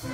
Well,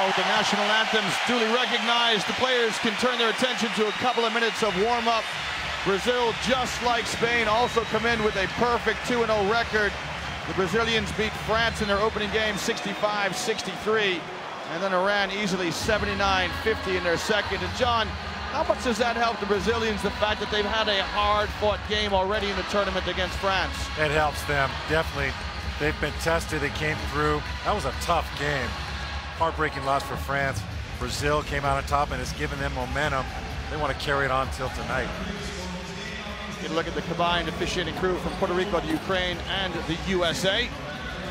with the national anthems duly recognized, the players can turn their attention to a couple of minutes of warm-up. Brazil, just like Spain, also come in with a perfect 2-0 record. The Brazilians beat France in their opening game 65-63, and then Iran easily 79-50 in their second. And John, how much does that help the Brazilians, the fact that they've had a hard-fought game already in the tournament against France? It helps them, definitely. They've been tested, they came through. That was a tough game. Heartbreaking loss for France. Brazil came out on top and has given them momentum. They want to carry it on till tonight. Get a look at the combined officiating crew from Puerto Rico, the Ukraine, and the USA.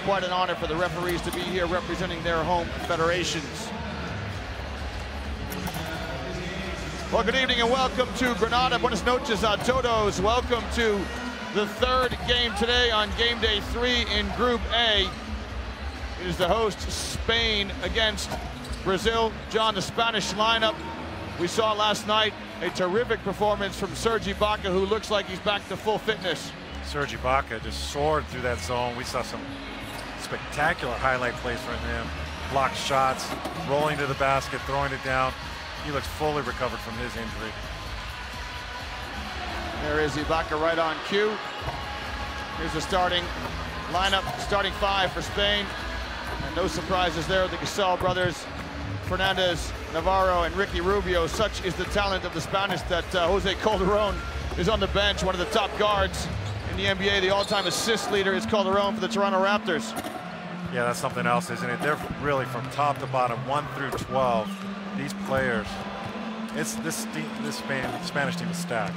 Quite an honor for the referees to be here representing their home federations. Well, good evening and welcome to Granada. Buenas noches a todos. Welcome to the third game today on game day 3 in Group A. It is the host, Spain, against Brazil. John, the Spanish lineup. We saw last night a terrific performance from Sergi Baca, who looks like he's back to full fitness. Sergi Baca just soared through that zone. We saw some spectacular highlight plays from him. Blocked shots, rolling to the basket, throwing it down. He looks fully recovered from his injury. There is Ibaka right on cue. Here's the starting lineup, starting 5 for Spain. And no surprises there, the Gasol brothers, Fernandez, Navarro, and Ricky Rubio. Such is the talent of the Spanish that Jose Calderon is on the bench, one of the top guards in the NBA. The all-time assist leader is Calderon for the Toronto Raptors. Yeah, that's something else, isn't it? They're really from top to bottom, 1 through 12. These players, this Spanish team is stacked.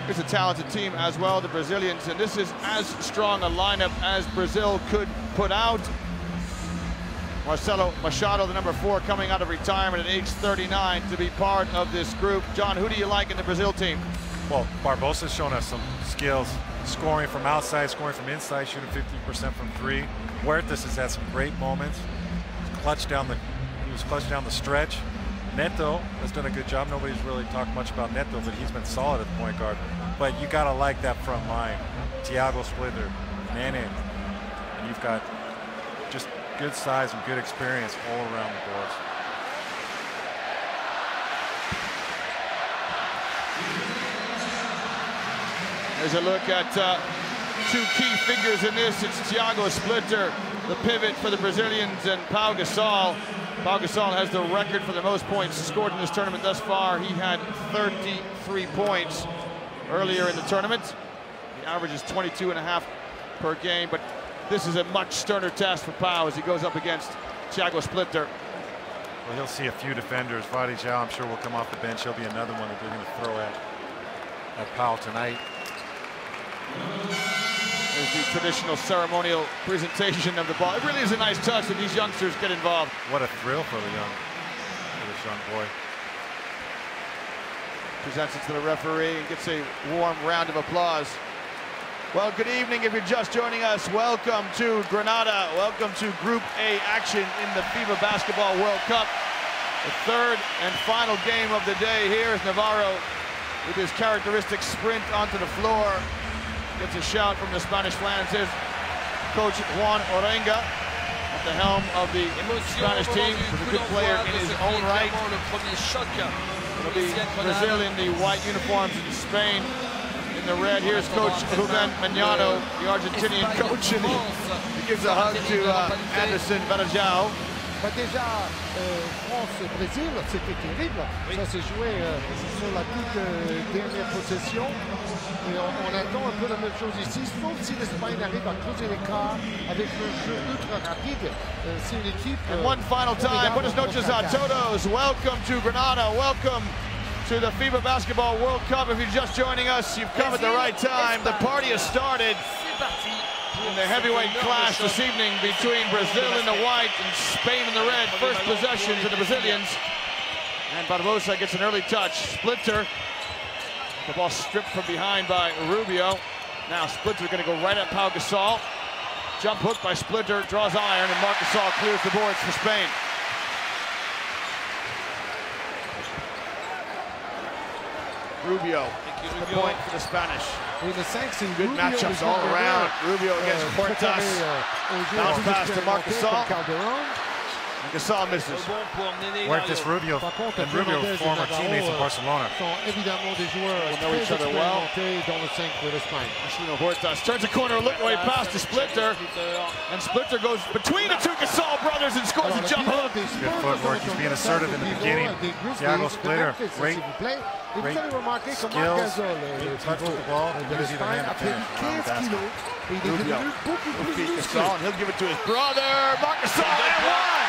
It's a talented team as well, the Brazilians, and this is as strong a lineup as Brazil could put out. Marcelo Machado, the number 4, coming out of retirement at age 39 to be part of this group. John, who do you like in the Brazil team? Well, Barbosa's shown us some skills, scoring from outside, scoring from inside, shooting 50% from 3. Huertas has had some great moments. He was clutch down the stretch. Neto has done a good job. Nobody's really talked much about Neto, but he's been solid at the point guard. But you gotta like that front line. Thiago Splitter, Nene, and you've got just good size and good experience all around the boards. There's a look at 2 key figures in this. It's Thiago Splitter, the pivot for the Brazilians, and Pau Gasol. Pau Gasol has the record for the most points scored in this tournament thus far. He had 33 points earlier in the tournament. The average is 22.5 per game, but this is a much sterner test for Pau as he goes up against Thiago Splitter. Well, he'll see a few defenders. Vadi Zhao, I'm sure, will come off the bench. He'll be another one that they're going to throw at Pau tonight. There's the traditional ceremonial presentation of the ball. It really is a nice touch that these youngsters get involved. What a thrill for this young boy. Presents it to the referee and gets a warm round of applause. Well, good evening if you're just joining us. Welcome to Granada. Welcome to Group A action in the FIBA Basketball World Cup. The third and final game of the day. Here is Navarro with his characteristic sprint onto the floor. Gets a shout from the Spanish fans. Here's Coach Juan Orenga at the helm of the Spanish team. He's a good player in his own right. It'll be Brazil in the white uniforms and Spain in the red. Here's Coach Ruben Magnano, the Argentinian coach, and he gives a hug to Anderson Varejão. Bah déjà, France-Brésil, c'était terrible. Ça s'est joué sur la toute dernière possession. Et on attend un peu la même chose ici, sauf si l'Espagne arrive à closer l'écart avec un jeu ultra rapide. C'est une équipe. And one final time, buenas noches a todos. Welcome to Granada. Welcome to the FIBA Basketball World Cup. If you're just joining us, you've come at the right time. The party has started. in the heavyweight clash this evening between Brazil in the white and Spain in the red. First possession to the Brazilians. And Barbosa gets an early touch. Splitter. The ball stripped from behind by Rubio. Now Splitter going to go right at Pau Gasol. Jump hook by Splitter, draws iron, and Marc Gasol clears the boards for Spain. Rubio, the point for the Spanish. Good matchups all around. Rubio against Portas. Bounce pass to Marc Gasol. And Gasol misses. Worked this Rubio, and Rubio, former teammates in Barcelona. Will know each other well. Portas turns a corner, look away pass to Splitter. And Splitter goes between the two Gasol brothers and scores a jump hook. Good footwork. He's being assertive in the beginning. Thiago Splitter, great skills. Good touch with the ball. Using the hand to finish around the basket. Rubio will feed Gasol, and he'll give it to his brother, Marc Gasol, and one!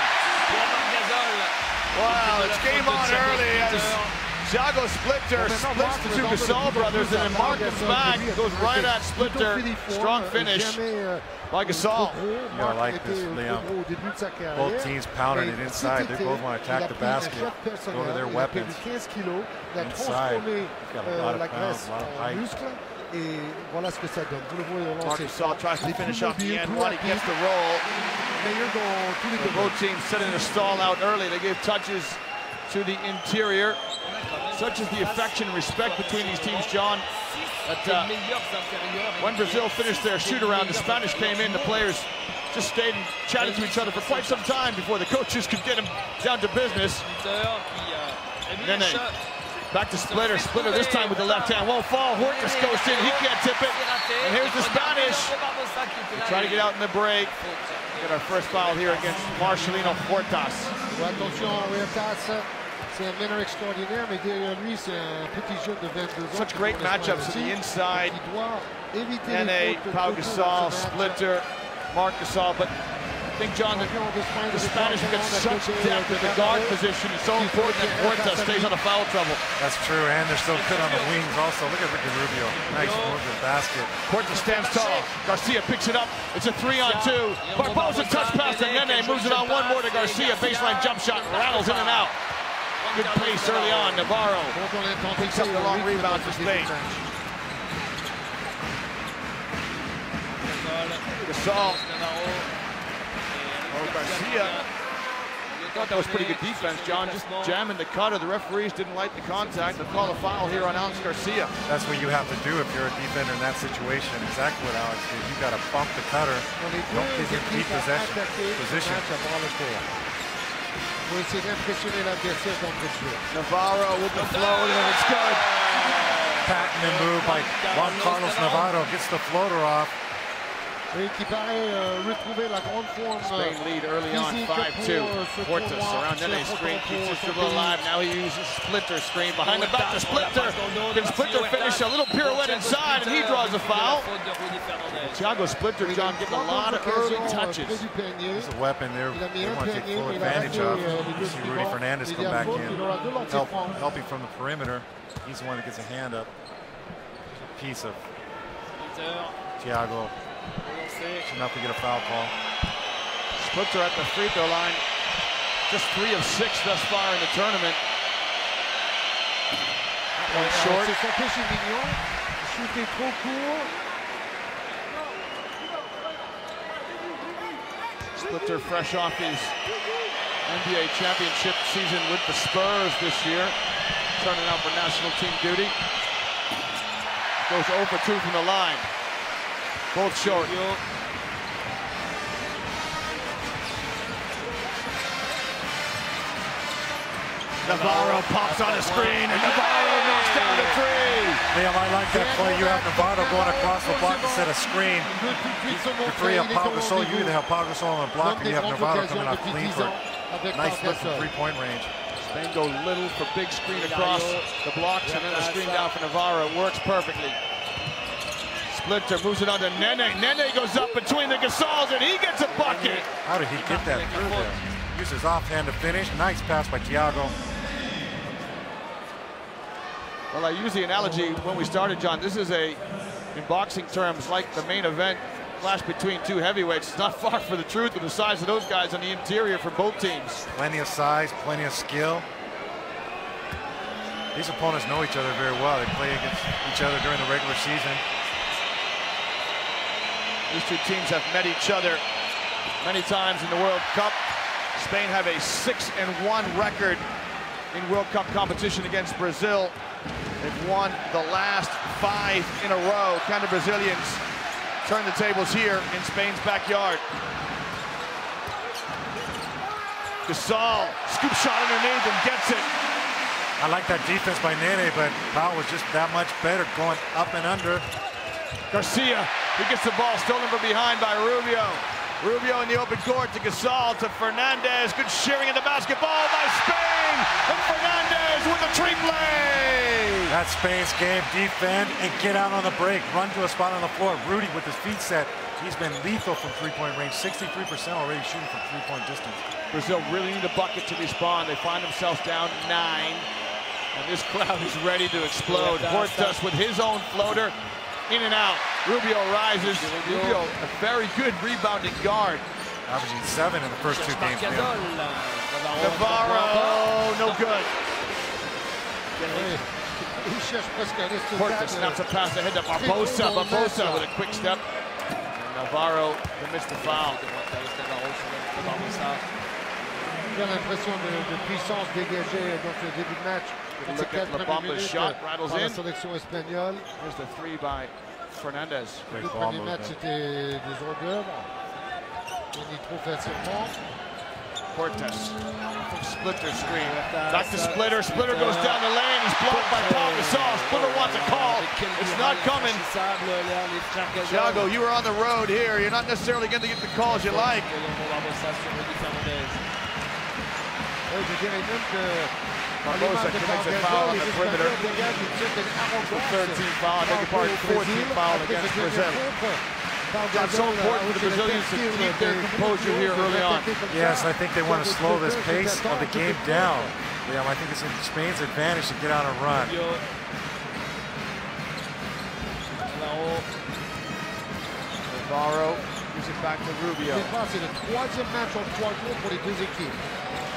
Wow, it's game on early as Thiago Splitter splits the two Gasol brothers, and then Marc comes back, goes right at Splitter. Strong finish by Gasol. You know, I like this, Liam. Both teams pounding it inside. They both want to attack the basket, go to their weapons. Inside, he's got a lot of pounds, a lot of height. Voilà ce que ça donne. Vous le voyez au lancer. Marc Gasol tries to finish off the end one. He gets the roll. Both teams setting a stall out early. They gave touches to the interior. Such is the affection and respect between these teams, John, that when Brazil finished their shoot-around, the Spanish came in, the players just stayed and chatted to each other for quite some time before the coaches could get them down to business. Then back to Splitter. Splitter this time with the left hand. Won't fall. Hortus goes in. He can't tip it. And here's the Spanish. They try to get out in the break. Get our first foul here against Marcelino Hortas. Attention, Hortas. C'est un meneur extraordinaire, mais derrière lui, c'est un petit jeune de 22 ans. Such great matchups to the inside. Nene, Pau Gasol, Splitter, Marc Gasol, but I think, John, that the Spanish have got such depth in the guard position. It's so important that Horta stays out of foul trouble. That's true, and they're so good on the wings also. Look at Ricky Rubio. Nice move to the basket. Horta stands tall. Garcia picks it up. It's a 3-on-2. Barbosa touch pass to Nene. Moves it on one more to Garcia. Baseline jump shot. Rattles in and out. Good pace early on. Navarro picks up the long rebound for Spain. Gasol. Garcia. I thought that was pretty good defense, John. Just jamming the cutter. The referees didn't like the contact. They'll call a foul here on Alex Garcia. That's what you have to do if you're a defender in that situation. Exactly what Alex did. You got to bump the cutter. Don't give him deep position. Navarro with the float, and it's good. Patented move by Juan Carlos Navarro. Gets the floater off. Spain lead early on, 5-2. Portas around Nene's screen, keeps his dribble alive. Now he uses Splitter screen behind the back to Splitter. Can Splitter finish a little pirouette inside, and he draws a foul. Thiago Splitter, John, getting a lot of early touches. It's a weapon there. They want to take full advantage of. You see Rudy Fernandez come back in, helping from the perimeter. He's the one that gets a hand up. A piece of Thiago. Enough to get a foul call. Splitter at the free throw line. Just 3 of 6 thus far in the tournament. That one short. Splitter fresh off his NBA championship season with the Spurs this year. Turning out for national team duty. Goes 0 for 2 from the line. Both short. Navarro pops on the screen, and Navarro knocks down the 3. Liam, I like that play. You have Navarro going across the block instead of screen. You free up Pau Gasol. You either have Pau Gasol on the block, or you have Navarro coming out clean for nice flip from three-point range. Spain go little for big screen across the blocks, and then the screen down for Navarro. It works perfectly. Splitter moves it on to Nene. Nene goes up between the Gasols, and he gets a bucket. How did he get that through there? Uses offhand to finish. Nice pass by Thiago. Well, I use the analogy when we started, John. This is in boxing terms, like the main event clash between two heavyweights. It's not far from the truth with the size of those guys on the interior for both teams. Plenty of size, plenty of skill. These opponents know each other very well. They play against each other during the regular season. These two teams have met each other many times in the World Cup. Spain have a 6-1 record in World Cup competition against Brazil. They've won the last 5 in a row. Can the Brazilians turn the tables here in Spain's backyard? Gasol, scoop shot underneath and gets it. I like that defense by Nene, but Pau was just that much better going up and under. Garcia, he gets the ball stolen from behind by Rubio. Rubio in the open court to Gasol, to Fernandez. Good shearing in the basketball by Spain. And Fernandez with a triple. That's Spain's game. Defend and get out on the break. Run to a spot on the floor. Rudy with his feet set. He's been lethal from three-point range. 63% already shooting from three-point distance. Brazil really need a bucket to respond. They find themselves down 9. And this crowd is ready to explode. Portas with his own floater. In and out. Rubio rises. Rubio, a very good rebounding guard. Averaging 7 in the first 2 games. Navarro, no good. Portas snaps a pass ahead to Barbosa. Barbosa with a quick step. And Navarro commits the foul. J'ai l'impression de puissance dégagée dans ce début de match. Look at Labamba's shot, rattles in. Sélection espagnole. There's the 3 by Fernandez. Le premier match c'était des hors d'œuvre. On y trop facilement. Portas from Splitter screen. Back to Splitter. Splitter goes down the lane. He's blocked by Paul Gasol. Splitter wants a call. It's not coming. Thiago, you were on the road here. You're not necessarily going to get the calls you like. Je dirais même que Barbosa commits a foul on the perimeter. 13th foul, I beg your pardon, 14th foul against Brazil. It's so important for the Brazilians to keep their composure here early on. Yes, I think they want to slow this pace of the game down. Yeah, I think it's in Spain's advantage to get on a run. Navarro gives it back to Rubio. C'est le 3e match en 3 jours pour les 2 équipes.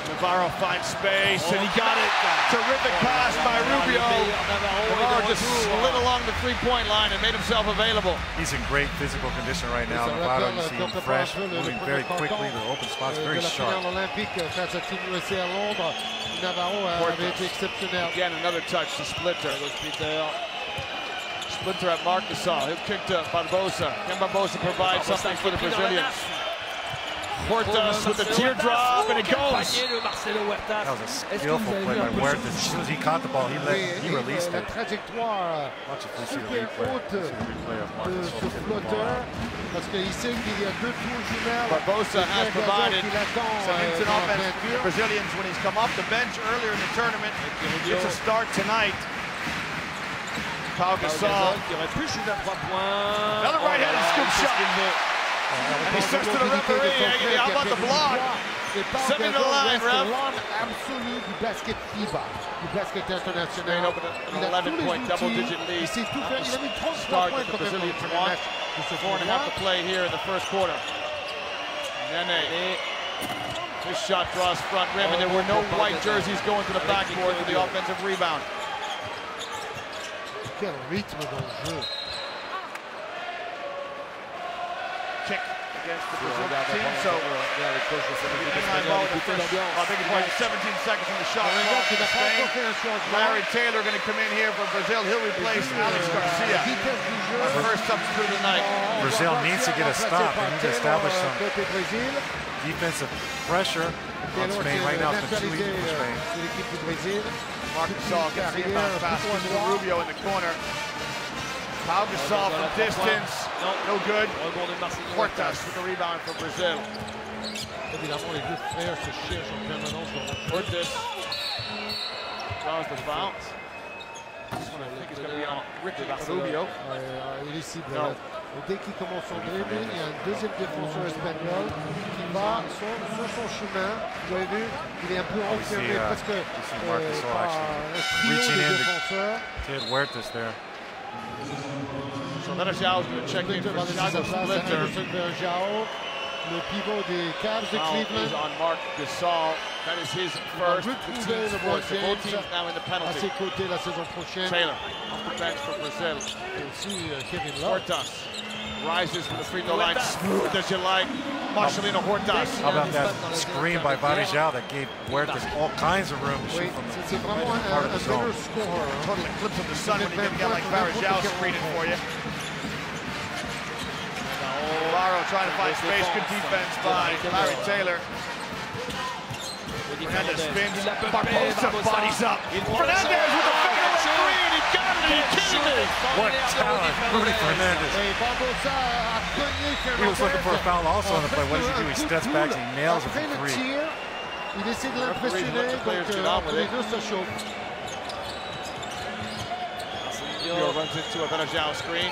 Navarro finds space, and he got it. Terrific pass by Rubio. Navarro just slid along the 3-point line and made himself available. He's in great physical condition right now. Navarro, you see him fresh, moving very quickly. The open spot's very sharp. Again, another touch to Splitter. Splitter at Marc Gasol. He'll kick to Barbosa. Can Barbosa provide something for the Brazilians? Portas with the teardrop, and it goes. That was a skillful play by Huertas. As soon as he caught the ball, he released it. Watch if we see the replay of Marc Gasol. Parce qu'il sait qu'il y a 2 tours jumelles. Barbosa has provided some instant offense for the Brazilians when he's come off the bench earlier in the tournament. Gets a start tonight. Pau Gasol. Another right-handed scoop shot. And he says to the referee, hey, how about the block? Send me to the line, ref. Absolu du basket FIBA, du basket international. Spain opened an 11-point double-digit lead. Start that the Brazilians want. 4.5 to play here in the first quarter. Nene. His shot draws front rim, and there were no white jerseys going to the backboard for the offensive rebound. Quel rythme dans le jeu. Kick against the Brazilian team, so ball with the first, I beg your pardon, 17 seconds on the shot clock for Spain. Larry Taylor going to come in here for Brazil. He'll replace Alex Garcia. Our first substitute of the night. Brazil needs to get a stop. They need to establish some defensive pressure on Spain. Right now it's been too easy for Spain. Marc Gasol gets the inbound pass to Rubio in the corner. Pau Gasol from distance, no good. Portas with the rebound for Brazil. Évidemment, les 2 frères se cherchent en permanence dans le Portas draws the foul. This one I think is going to be on Rubio. Il est cible. Dès qu'il commence son dribble, il y a un deuxième défenseur espagnol qui va sur son chemin. Vous avez vu, il est un peu enfermé presque par un trio de défenseurs. Huertas there. Verjao's going to check in for Chicago Splinter. Le pivot des Cavs de Cleveland. On Marc Gasol. That is his first. Both teams now in the penalty. À ses côtés la saison prochaine. Taylor off the bench for Brazil. Et aussi Kevin Love. Hortas rises from the free throw line, smooth as you like. Marcelino Hortas. How about that screen by Varejao that gave Huertas all kinds of room to shoot from C'est vraiment un better scorer. Total eclipse of the sun when you get a guy like Varejao screening for you. Navarro trying to find space, good defense by Larry Taylor. Fernandez spins, Barbosa bodies up. Fernandez with a fadeaway screen, he got it, are you kidding me? What talent, Rudy Fernandez. He was looking for a foul also on the play. What does he do? He steps back and he nails it from three. Il essaie de l'impressionner, donc les deux se chauffent. Runs into a Verjao's screen.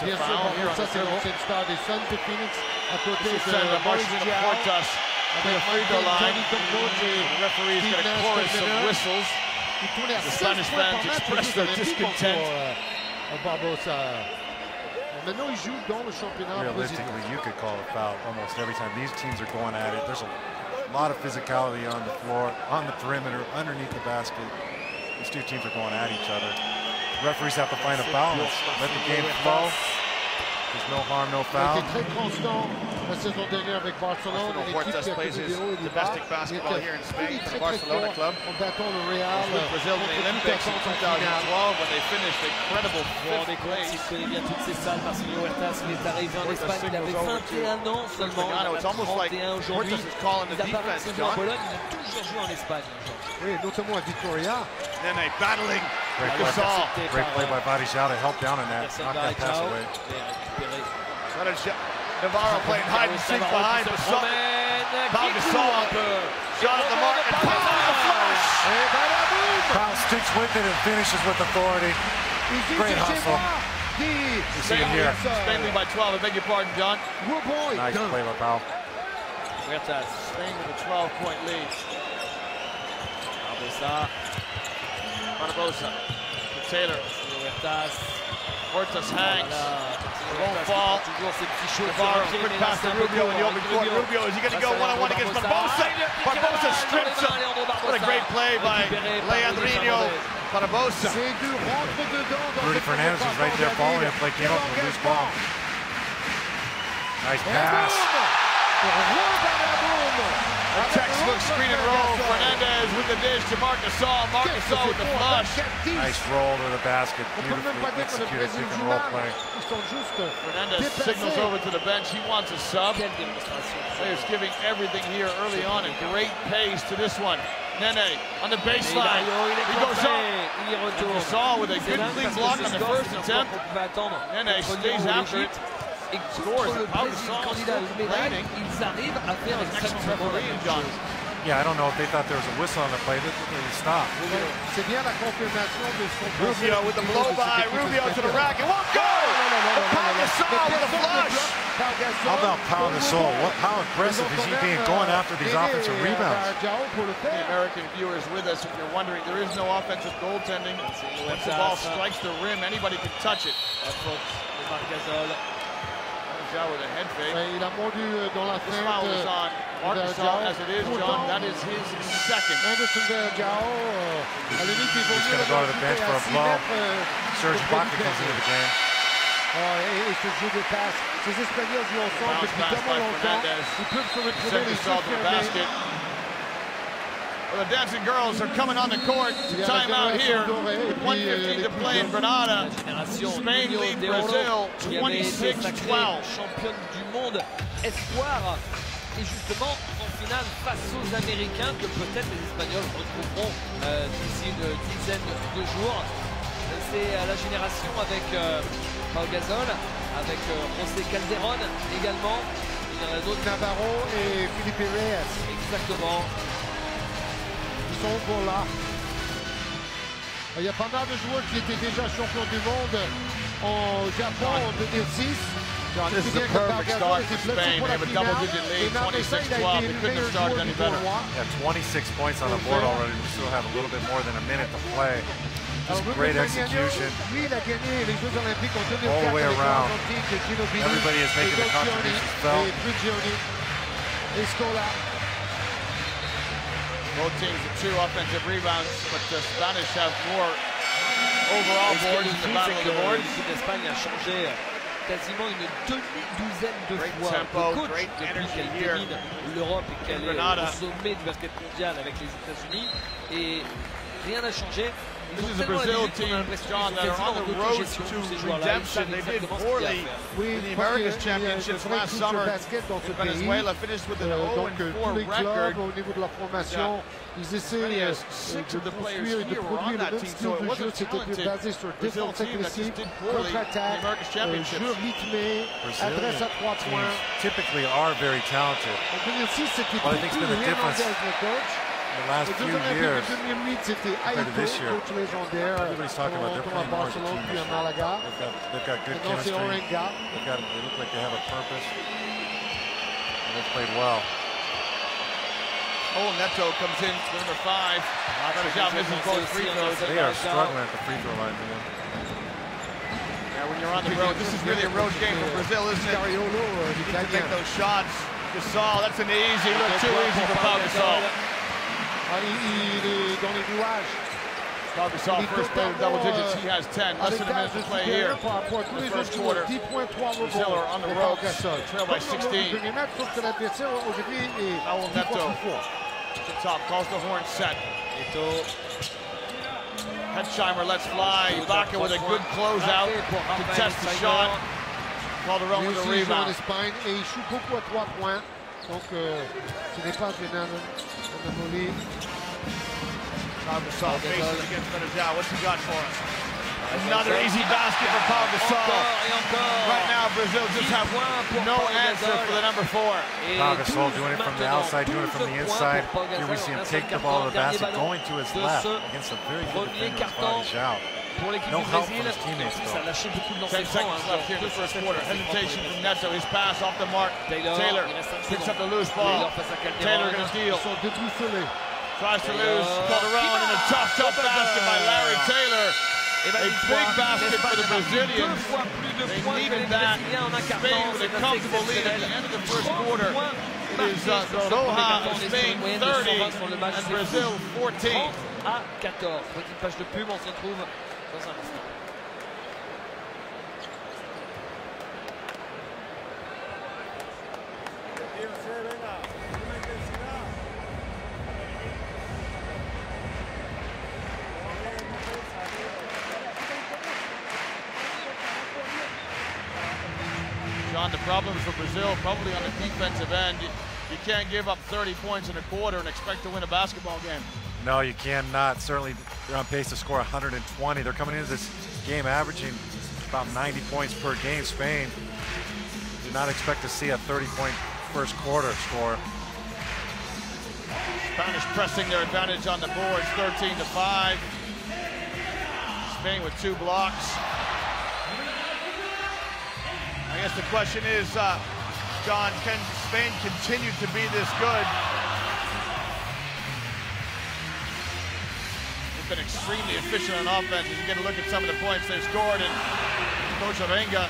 Bien sûr, ça c'est l'ancienne star des Suns de Phoenix, à côté de Marcelino Hortas. The referee's got a chorus of whistles. The Spanish fans express their discontent. Maintenant, il joue dans le championnat. Realistically, you could call a foul almost every time. These teams are going at it. There's a lot of physicality on the floor, on the perimeter, underneath the basket. These two teams are going at each other. Referees have to find a balance, let the game flow. There's no harm, no foul. Il était très constant la saison dernière avec Barcelone. Hortas plays his domestic basketball here in Spain for the Barcelona club. En battant le Real. Brazil in the Olympics in 2012 when they finished incredible fifth place. Il connaît bien toutes ces salles. Marcelino Huertas, il est arrivé en Espagne, il avait 21 ans seulement. It's almost like Hortas is calling the defense, John. Pologne, il a toujours joué en Espagne. Oui, notamment à Victoria. Then they battling. Great play by Varejao to help down on that. Knock that pass away. Navarro playing hide and seek behind Gasol. Pau Gasol shot at the mark and Pau with the flash. Pau sticks with it and finishes with authority. Great hustle. You see it here. Spain lead by 12. I beg your pardon, John. Nice play by Pau. Spain with a 12-point lead. Barbosa to Taylor. Hortas hangs. Won't fall. Navarro, quick pass to Rubio in the open court. Rubio, is he going to go one-on-one against Barbosa? Barbosa strips him. What a great play by Leandrinho Barbosa. Rudy Fernandez is right there following him. Play came up with a loose ball. Nice pass. A textbook screen and roll. Fernandez with the dish to Marc Gasol. Marc Gasol with the flush. Nice roll to the basket. Beautifully executed pick and roll play. Fernandez signals over to the bench. He wants a sub. He's giving everything here early on at great pace to this one. Nene on the baseline. He goes up. Gasol with a good clean block on the first attempt. Nene stays after it. Scores. Yeah, I don't know if they thought there was a whistle on the play. They stopped. Rubio with the blow by. Rubio to the rack. It won't go! Pau Gasol with the flush. How about Pau Gasol? How aggressive is he being going after these offensive rebounds? The American viewers with us, if you're wondering, there is no offensive goaltending. Once the ball strikes the rim, anybody can touch it. With a head fake. Il a mordu dans la This foul is on Marc Gasol as it is, John. That is his second. Anderson Verjao, à la limite, il vaut mieux go to the bench for a blow. Serge Ibaka comes into the game. Et ce jeu de passe, ces Espagnols jouent ensemble depuis tellement longtemps. Ils peuvent se retrouver les yeux fermés. Well, the dancing girls are coming on the court. Time out here. With 1:15 to play in Granada. Spain lead Brazil 26-12. Championne du monde espoir. Et justement, en finale face aux Américains, que peut-être les Espagnols retrouveront d'ici une dizaine de jours. C'est la génération avec Pau Gasol, avec José Calderón également. Il y en a d'autres. Navarro et Felipe Reyes. Exactement. Ils sont encore là. Il y a pas mal de joueurs qui étaient déjà champions du monde en Japon en 2006. John, this is a perfect start for Spain. They have a double-digit lead, 26-12. They couldn't have started any better. Yeah, 26 points on the board already. We still have a little bit more than a minute to play. Just great execution. Lui, il a gagné les Jeux Olympiques en 2004 all the way avec around. l'Argentine de Ginobili, Everybody is making the contributions felt. et Prigioni, et Scola. Both teams with 2 offensive rebounds, but the Spanish have more overall boards in the battle of the boards. L'équipe d'Espagne a changé quasiment une demi-douzaine de Great fois tempo, de coach great depuis energy qu'elle here. domine l'Europe et qu'elle est Grenada. au sommet du basket mondial avec les États-Unis. Et rien n'a changé. Ils This ont is a tellement Brazil l'habitude qu'on a team, l'impression John, qu'ils that ont are on quasiment the en road autogestion, tous ces to joueurs-là. Ils redemption. savent They did exactement ce qu'il y a à poorly faire. Oui, in the parce Americas qu'il y a Championships de vraies last culture summer. basket dans ce pays. Venezuela finished with an Donc 0-4 tous les clubs record. au niveau de leur formation, ils essaient Australia has de 6 of the players poursuivre et de here were on produire le that même team, style so it de was jeu. a C'était talented basé sur Brazil défense team that agressive, just did poorly in the contre-attaque, Americas Championships. jeu rythmé, adresse à 3 points. Teams typically are very talented. En 2006, c'était Well, I think it's been a difference néerlandais le coach. In the last Les few Jeux Olympiques years, de 2008, c'était compared to Aito, this year. coach légendaire, Everybody's talking about they're à playing more as a Barcelone, team puis this à year. Malaga. They've got good Maintenant, c'est chemistry. Orenga. They look like they have a purpose. And they've played well. Oh, Neto comes in to number 5. Now missing both free throws. They are struggling at the free throw line, man. Yeah, when you're on the road, this is really a road game for Brazil, isn't it? Scariolo, You need to l'Italien. make those shots. Gasol, that's an easy look, too easy for Pau Gasol. Ah, il est dans les nuages. Pau Gasol first play with double digits, he has 10. Less than a minute to play here. Tous les first autres quarter. 10 points, 3 Brazil rebonds. are on the pour Pau ropes, Gasol. trail by Comme dans 16. le premier match, sauf que l'adversaire aujourd'hui est Raul 10 fois Neto. plus fort. To top, calls the horn set. Neto. Hetzheimer lets fly. Ibaka with a good closeout to test the shot. Calderon with a Il joue en rebound. Espagne et il joue beaucoup à 3 points. Donc, ce n'est pas une anomalie. Pau Gasol faces against Venezuela. What's he got for us? Another easy basket for Pau Gasol. Encore et encore. Right now, Brazil just have no answer for the number 4. Et Pau Gasol 12 doing it from the maintenant, outside, doing it from 12 the points inside. pour Pau Here we Gasol. see him On a take the cinq ball to the dernier basket, ballon going to his de left ce against a very good premier defender, carton Body Shout. pour l'équipe No du help Brésil. from his teammates, Ça a though. lâché beaucoup de 10 lancers francs. seconds left here in the first quarter. Hesitation from Neto. His pass off the mark. Taylor, Taylor il reste un picks up second. the loose Taylor ball. face à Calderon. Taylor going to steal. Ils sont déboussolés. Tries to Taylor. lose. Calderon and a tough basket by Larry Taylor. Et A big basket for the Brazilians. Deux fois plus de They points que les needed that. Brésiliens en un carton. Spain with a C'est assez comfortable lead at the exceptionnel. end of the first 30 quarter. points It marqués is sur ce premier Doha carton. of On est sur Spain une moyenne de 30 120 sur le match. and C'est Brazil fou. 14. 30 à 14. Petite page de pub, on se retrouve dans un instant. John, the problems for Brazil probably on the defensive end. You can't give up 30 points in a quarter and expect to win a basketball game. No, you cannot. Certainly, they're on pace to score 120. They're coming into this game averaging about 90 points per game. Spain did not expect to see a 30-point first quarter score. Spanish pressing their advantage on the boards, 13-5. Spain with 2 blocks. I guess the question is, John, can Spain continue to be this good? They've been extremely efficient on offense. You get a look at some of the points they've scored, and Coach Orenga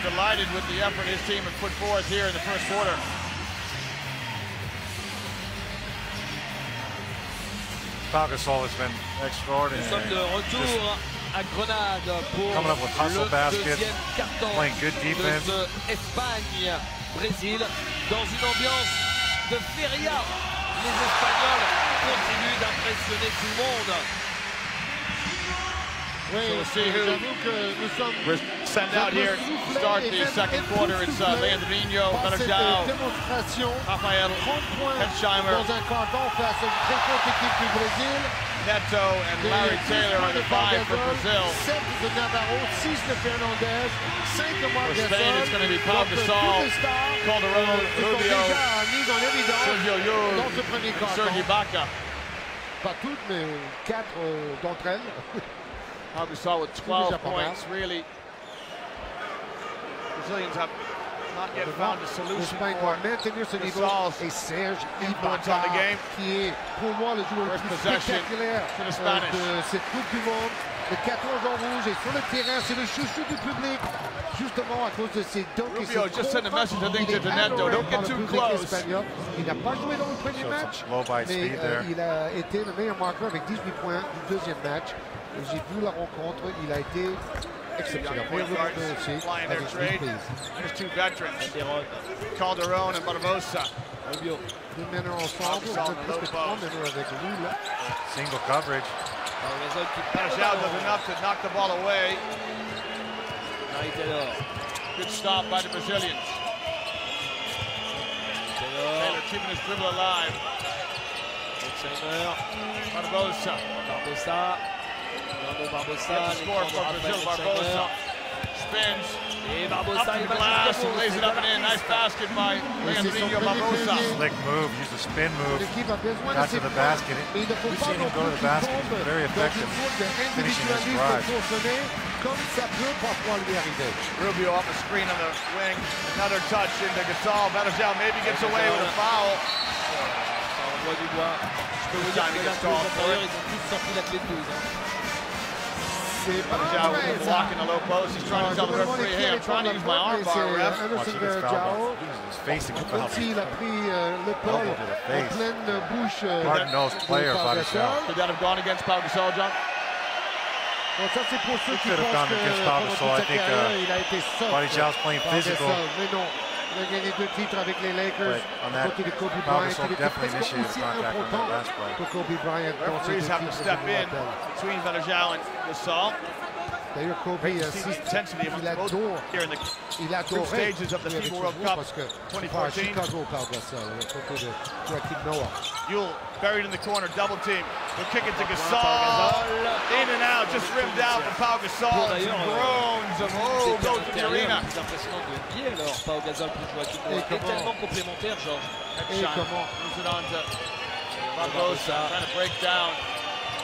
delighted with the effort his team had put forth here in the first quarter. Pau Gasol has been extraordinary. Nous sommes de retour à Grenade pour Coming up with hustle le baskets, deuxième carton playing good defense. de ce Espagne-Brésil dans une ambiance de feria. Les Espagnols continuent d'impressionner tout le monde. Oui, So we'll see who j'avoue que nous sommes send out here to start the second quarter. It's Leandrinho, par cette Benajao, démonstration. Rafael 30 points Hetzheimer, dans un carton face à une très forte équipe du Brésil. Neto, and Larry Taylor are the 5 for Brazil. 7 de Navarro, 6 de Fernandez, 5 de Marc For Spain, it's going to be Pau Donc, Gasol, tous les stars Calderon, sont Rubio, déjà mis en évidence Sergio dans Yul, ce premier and carton. Serge Ibaka. Pas toutes, mais 4 d'entre elles. Pau Gasol with 12 points, really. Brazilians have not yet found a solution L'Espagne for doit maintenir ce niveau. Gasol's Et Serge influence on the game. qui est pour moi le joueur le First plus possession spectaculaire to the Spanish. de cette Coupe du Monde. le 14 en rouge est sur le terrain, c'est le chouchou du public, justement à cause de ses dunks et ses Rubio just sent a message, I think, to Neto. Don't get too close. Il n'a pas joué dans le premier match, mais il a été le meilleur marqueur avec 18 points du deuxième match. Et j'ai vu la rencontre, il a été exceptionnel. Point guards flying their trade. There's two veterans, Calderon and Barbosa. Rubio. Deux meneurs ensemble, on peut presque 3 meneurs avec lui là. Single coverage. Varejao does enough to knock the ball away. Good stop by the Brazilians. Taylor keeping his dribble alive. Barbosa. Score for Brazil. Barbosa spins. Up the glass and lays it up and in. Nice basket by Leandrinho Barbosa. Slick move, used a spin move. Got to the basket. We've seen him go to the basket. He's very effective finishing his drive. Rubio off the screen on the wing. Another touch into Gasol. Varejao maybe gets away with a foul. Varejao blocking the low post. He's trying to tell the referee, hey, I'm trying to use my arm bar, ref. His face against the Il a pris l'épaule en pleine bouche. Hard-nosed player, Varejao. Could that have gone against Pau Gasol, John? Bon, ça c'est pour ceux qui Could have pensent gone against que Pau pendant Gasol. I toute sa think carrière, il a été soft. Varejao playing Pau physical. Gasol, mais non. Il a gagné 2 titres avec les Lakers. À côté de Kobe Bryant, il était presque aussi important que Kobe Bryant dans ces 2 Referees have to titres. step in between Varejao and Gasol. D'ailleurs, Kobe Intensity il adore. here in the Il a group stages of the FIBA World Cup parce que 2014. Chicago Pau Gasol, à côté de Joakim Noah. Yule buried in the corner, double team. He'll kick it to Gasol. In and out, just rimmed out for Pau Gasol. Groans of go to the arena. C'est impressionnant de NBA alors, Pau Gasol plus Joakim Noah. Et tellement complémentaire, Georges. Et comment moves it on to Barbosa, trying to break down.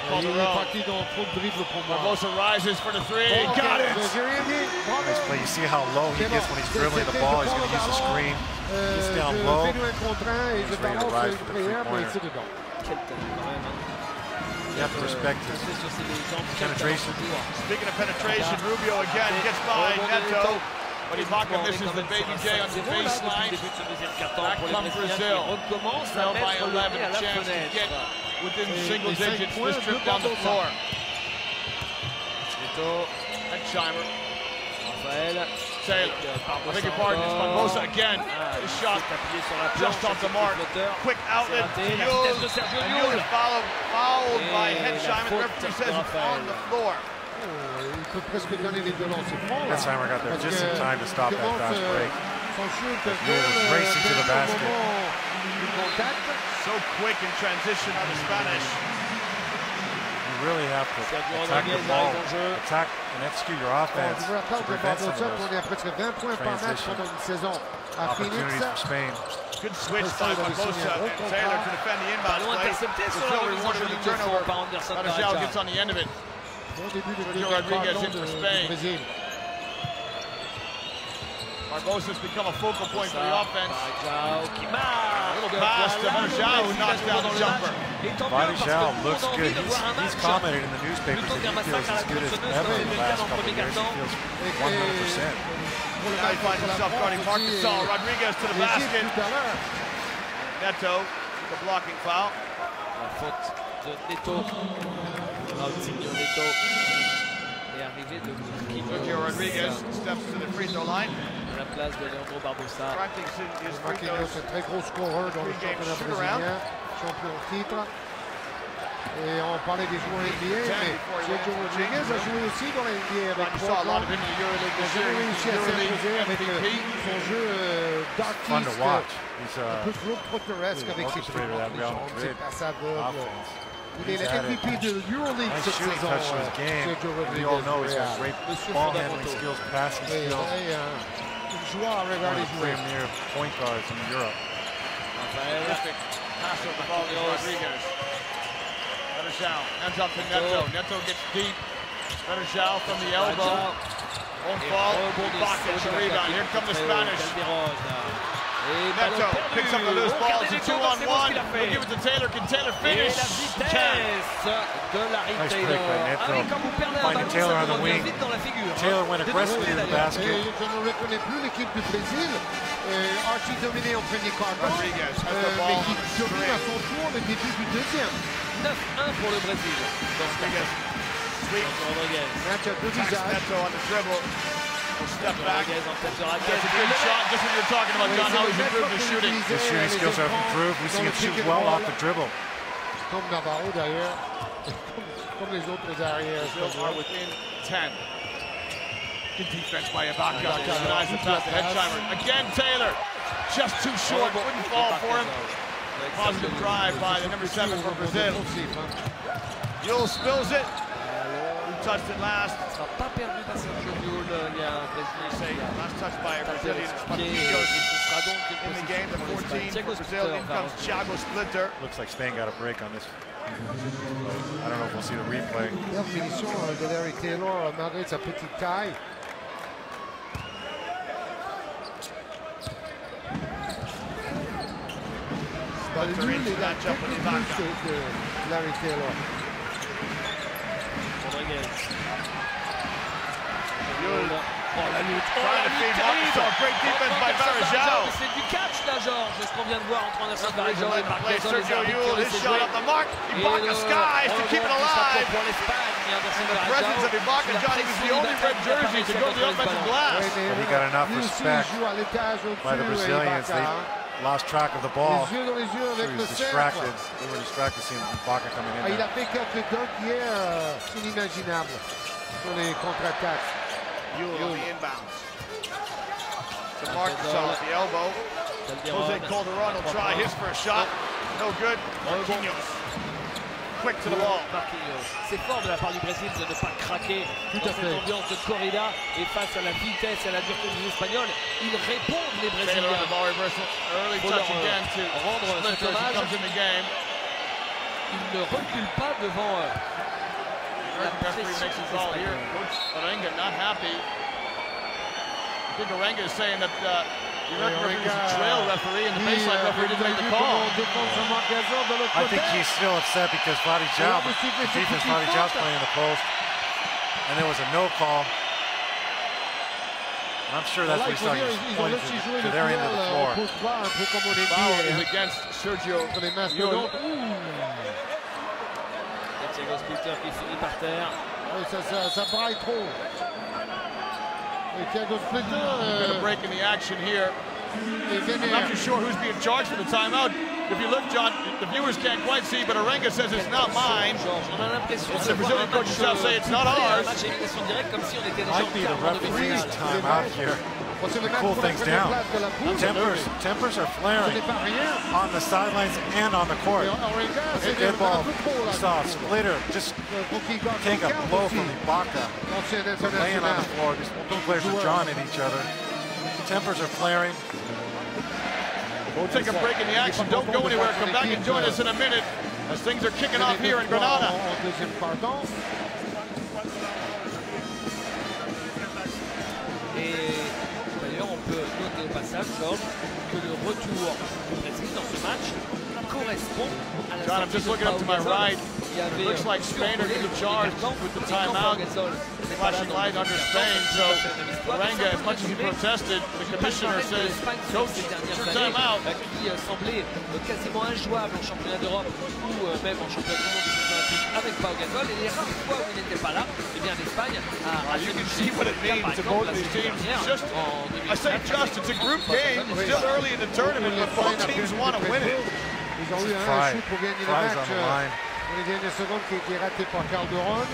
Il est parti dans trop de dribbles pour moi. Barbosa rises for the three. Got it! Nice play. You see how low he gets when he's dribbling the ball. He's going to use the screen. Gets down low. He's ready to ride for the three-pointer. You have to respect his penetration. Speaking of penetration, Rubio again gets by Neto. But Ibaka misses the baby J on the baseline. Back comes Brazil. Fell by 11. A chance to get within single digits. This trip down the floor. Neto, Hetzheimer. Taylor. I beg your pardon, it's Barbosa again. His shot just off the mark. Quick outlet. Yule. And Yule is fouled by Hetzheimer. The referee says it's on the floor. Il peut presque donner les deux lancers francs. Hetzheimer got there just in time to stop that fast break. Yule was racing to the basket. So quick in transition on the Spanish. You really have to attack the ball, attack and execute your offense to prevent some of those opportunities for Spain. Good switch by Barbosa and Taylor to defend the inbound play. Still rewarded with the turnover. Varejao gets on the end of it. Sergio Rodriguez in for Spain. Barbosa's become a focal point for the offense. A little pass to Varejao who knocks down the jumper. Varejao looks good. He's commented in the newspapers that he feels as good as ever in the last couple of years. He feels 100%. Now he finds himself guarding Marc Gasol. Rodriguez to the basket. Neto with a blocking foul. La faute de Neto. Raultinho Neto est arrivé de Sergio Rodriguez steps to the free throw line. À la place de Leandro Barbosa. Marquinhos, un très gros scoreur dans le championnat brésilien, champion de titre. Et on parlait des joueurs NBA, mais Sergio Rodriguez a joué aussi dans la NBA avec Portland. Il a jamais réussi à s'imposer avec son jeu d'artiste, un peu grotesque avec ses passes aveugles. Il est le MVP de l'Euroleague cette saison, Sergio Rodriguez. We all know he's got great ball handling skills, passing skills. Une joie à regarder jouer. Premier point guards in Europe. Terrific pass over the ball to Rodriguez. Varejao ends up to Neto. Neto gets deep. Varejao from the elbow. Won't fall. Ibaka with the rebound. Here come the Spanish. Neto picks up the loose ball. It's a 2-on-1. He'll give it to Taylor. Can Taylor finish? Et la vitesse de Larry Nice Taylor. break by Neto. Ah oui, quand vous perdez un Finding ballon, Taylor ça on the vous revient wing. vite dans la figure. Taylor went aggressively to the Et basket. je ne reconnais plus l'équipe du Brésil. Archie dominé au premier quart-temps, Rodriguez has the mais ball. qui domine à son tour le début du deuxième. 9-1 pour le Brésil. Rodriguez sweeps. Rodriguez. Match à deux Attacks visages. Neto on the dribble. He'll step back. Rodriguez en tête de That's raquette. a good shot. Just what you're talking about, John, how he's improved his shooting. His shooting skills have improved. We see him shoot well off the dribble. Comme Navarro derrière, comme les autres arrières. Bills are within 10. Good defense by Ibaka. Denies the pass to Hetzheimer. Again, Taylor. Just too short. Wouldn't fall for him. Positive drive by the number 7 for Brazil. Yule spills it. Who touched it last? Ça sera pas perdu par Sergio Yule. Il y a un Brésilien. Last touch by a Brazilian. Ce Marquinhos sera donc in the game. The 14 for Brazil. In comes Thiago Splitter. Looks like Spain got a break on this. I don't know if we'll see the replay. La finition de Larry Taylor malgré sa petite taille. Splitter into match up with Ibaka. Larry Taylor. Rodriguez. Yule Oh la lutte. Oh trying la to feed lutte Marcus. Great defense by Varejao. C'est du catch là, Georges. C'est ce qu'on vient de voir entre Anderson Varejao et Marc Play Gasol. Les Sergio arbitres qui ont Yule, his laissé shot jouer. up the mark. Ibaka skies to keep it alive. Pour l'Espagne, Anderson The Varejao. presence of Ibaka, John, he was the only red jersey to go to the offensive glass. But he got enough respect by the Brazilians. They lost track of the ball. Les yeux dans les yeux So avec he le was cercle. distracted. They were distracted seeing Ibaka coming in Il there. a fait quelques dunks hier inimaginables sur les contre-attaques. Yule on the inbounds. To Marcus at the elbow. Jose Calderon will try his first shot. No good. Marquinhos. Quick to the ball. Marquinhos. C'est fort de la part du Brésil de ne pas craquer dans cette ambiance de corrida et face à la vitesse et à la dureté des Espagnols, ils répondent les Taylor on Brésiliens. the ball reversal. Early touch again to rendre cet Splitter as he hommage. comes in the game. Ils ne reculent pas devant la Referee pression makes des his call here. Espagnols. Coach Arenga not happy. I think Arenga is saying that the American referee is a trail referee and the baseline referee didn't make the call. I think he's still upset because Varejao, the defense Varejao's playing the post, and there was a no call. I'm sure that's what he's talking about, to their end of the floor. Foul is against Sergio Yule. Thiago Splitter qui finit par terre. Ça braille trop. Et Thiago Splitter Got a break in the action here. I'm not too sure who's being charged for the timeout. If you look, John, the viewers can't quite see, but Arenga says it's not mine. On a l'impression The Brazilian coaches now say it's not ours. match élimination directe comme si on était déjà Might en be the quart de referee's demi-finale. timeout here. To cool things down. Tempers are flaring on the sidelines and on the court. Good ball. We saw Splitter just take a blow from Ibaka, laying on the floor. Just two players are jawing at each other. Tempers are flaring. We'll take a break in the action. Don't go anywhere. Come back and join us in a minute as things are kicking off here in Granada. Et d'ailleurs, on peut noter au passage, Georges, que le retour du Brésil dans ce match correspond à la John, I'm just looking up to my right. Looks like Spain are going to be charged with the timeout. Flashing light under Spain. So Arenga, as much as he protested, the commissioner says, Coach, it's your timeout. Qui semblait quasiment injouable en championnat d'Europe ou même en championnat du monde des Jeux Olympiques avec Pau Gasol. Et les rares fois où il n'était pas là, eh bien l'Espagne a You can see what it means to both these teams. Just, I say just, it's a group game. It's still early in the tournament, but both teams want to win it. Ils ont eu un shoot pour gagner le match dans les dernières secondes qui a été raté par Calderon.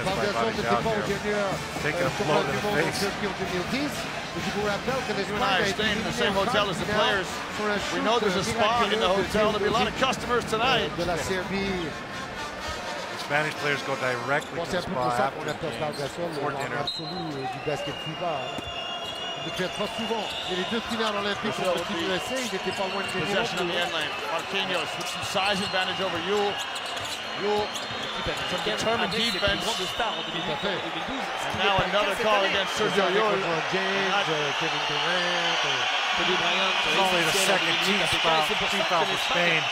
Varejao n'était pas au gagneur champion du monde en Turquie en 2010. Et je vous rappelle que l'Espagne a été in the same hotel as the players. We know there's a spa in the hotel. There'll be a lot of customers tonight. de la Serbie. Spanish players go directly to C'est the un peu pour spa ça after qu'on appelle Pau Gasol before le dinner. absolu du basket FIBA. Il ne fait pas souvent. Et les deux finales olympiques contre le Team USA, il n'était pas loin de gagner. Possession on the end lane. Marquinhos with some size advantage over Yule. Yule, some determined defense. And now another call against Sergio Yule. James, Kevin Durant. Kobe Bryant only the second team foul for Spain.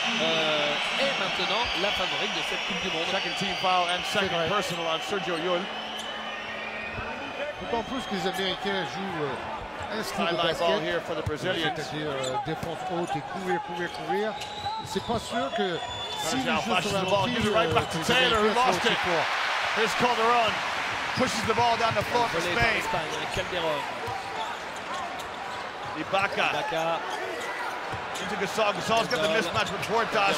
Est maintenant la favorite de cette Coupe du Monde. Second team foul and second personal on Sergio Llull. D'autant plus que les Américains jouent un style de Sideline ball basket, here for the Brazilians. c'est-à-dire défense haute et courir. C'est pas sûr que s'ils now jouent flashes sur la the ball, gives it right back to les Taylor, who Américains lost sont it. aussi forts. Here's Calderon, pushes the ball down the floor for Volé par Spain. l'Espagne, Calderon. Ibaka into Gasol. Gasol's got the mismatch with Huertas.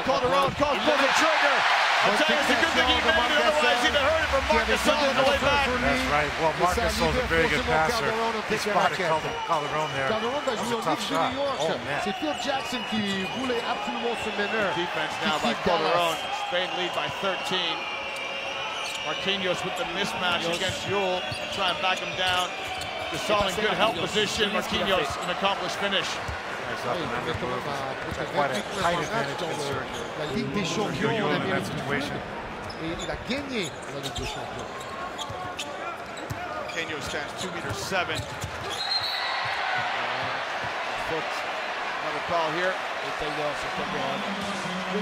Calderon Calderon pulls the trigger. I'll tell you, it's a good thing he made it, otherwise he'd have heard it from Marc Gasol on the way back. That's right. Well, Marc Gasol's a very good passer. He spotted Calderon there. Calderon va jouer au tough Knicks de shot. New York. Oh, man. C'est Phil Jackson qui voulait absolument ce meneur. Defense now by Calderon. Spain lead by 13. Marquinhos with the mismatch against Llull. Try and back him down. Gasol in good help position. Marquinhos an accomplished finish. Quite a tight advantage against Sergio. La Ligue des Champions en in that Amérique du situation. Sud. Et il a gagné la Ligue des Champions. Marquinhos stands 2'7". Another call here. Je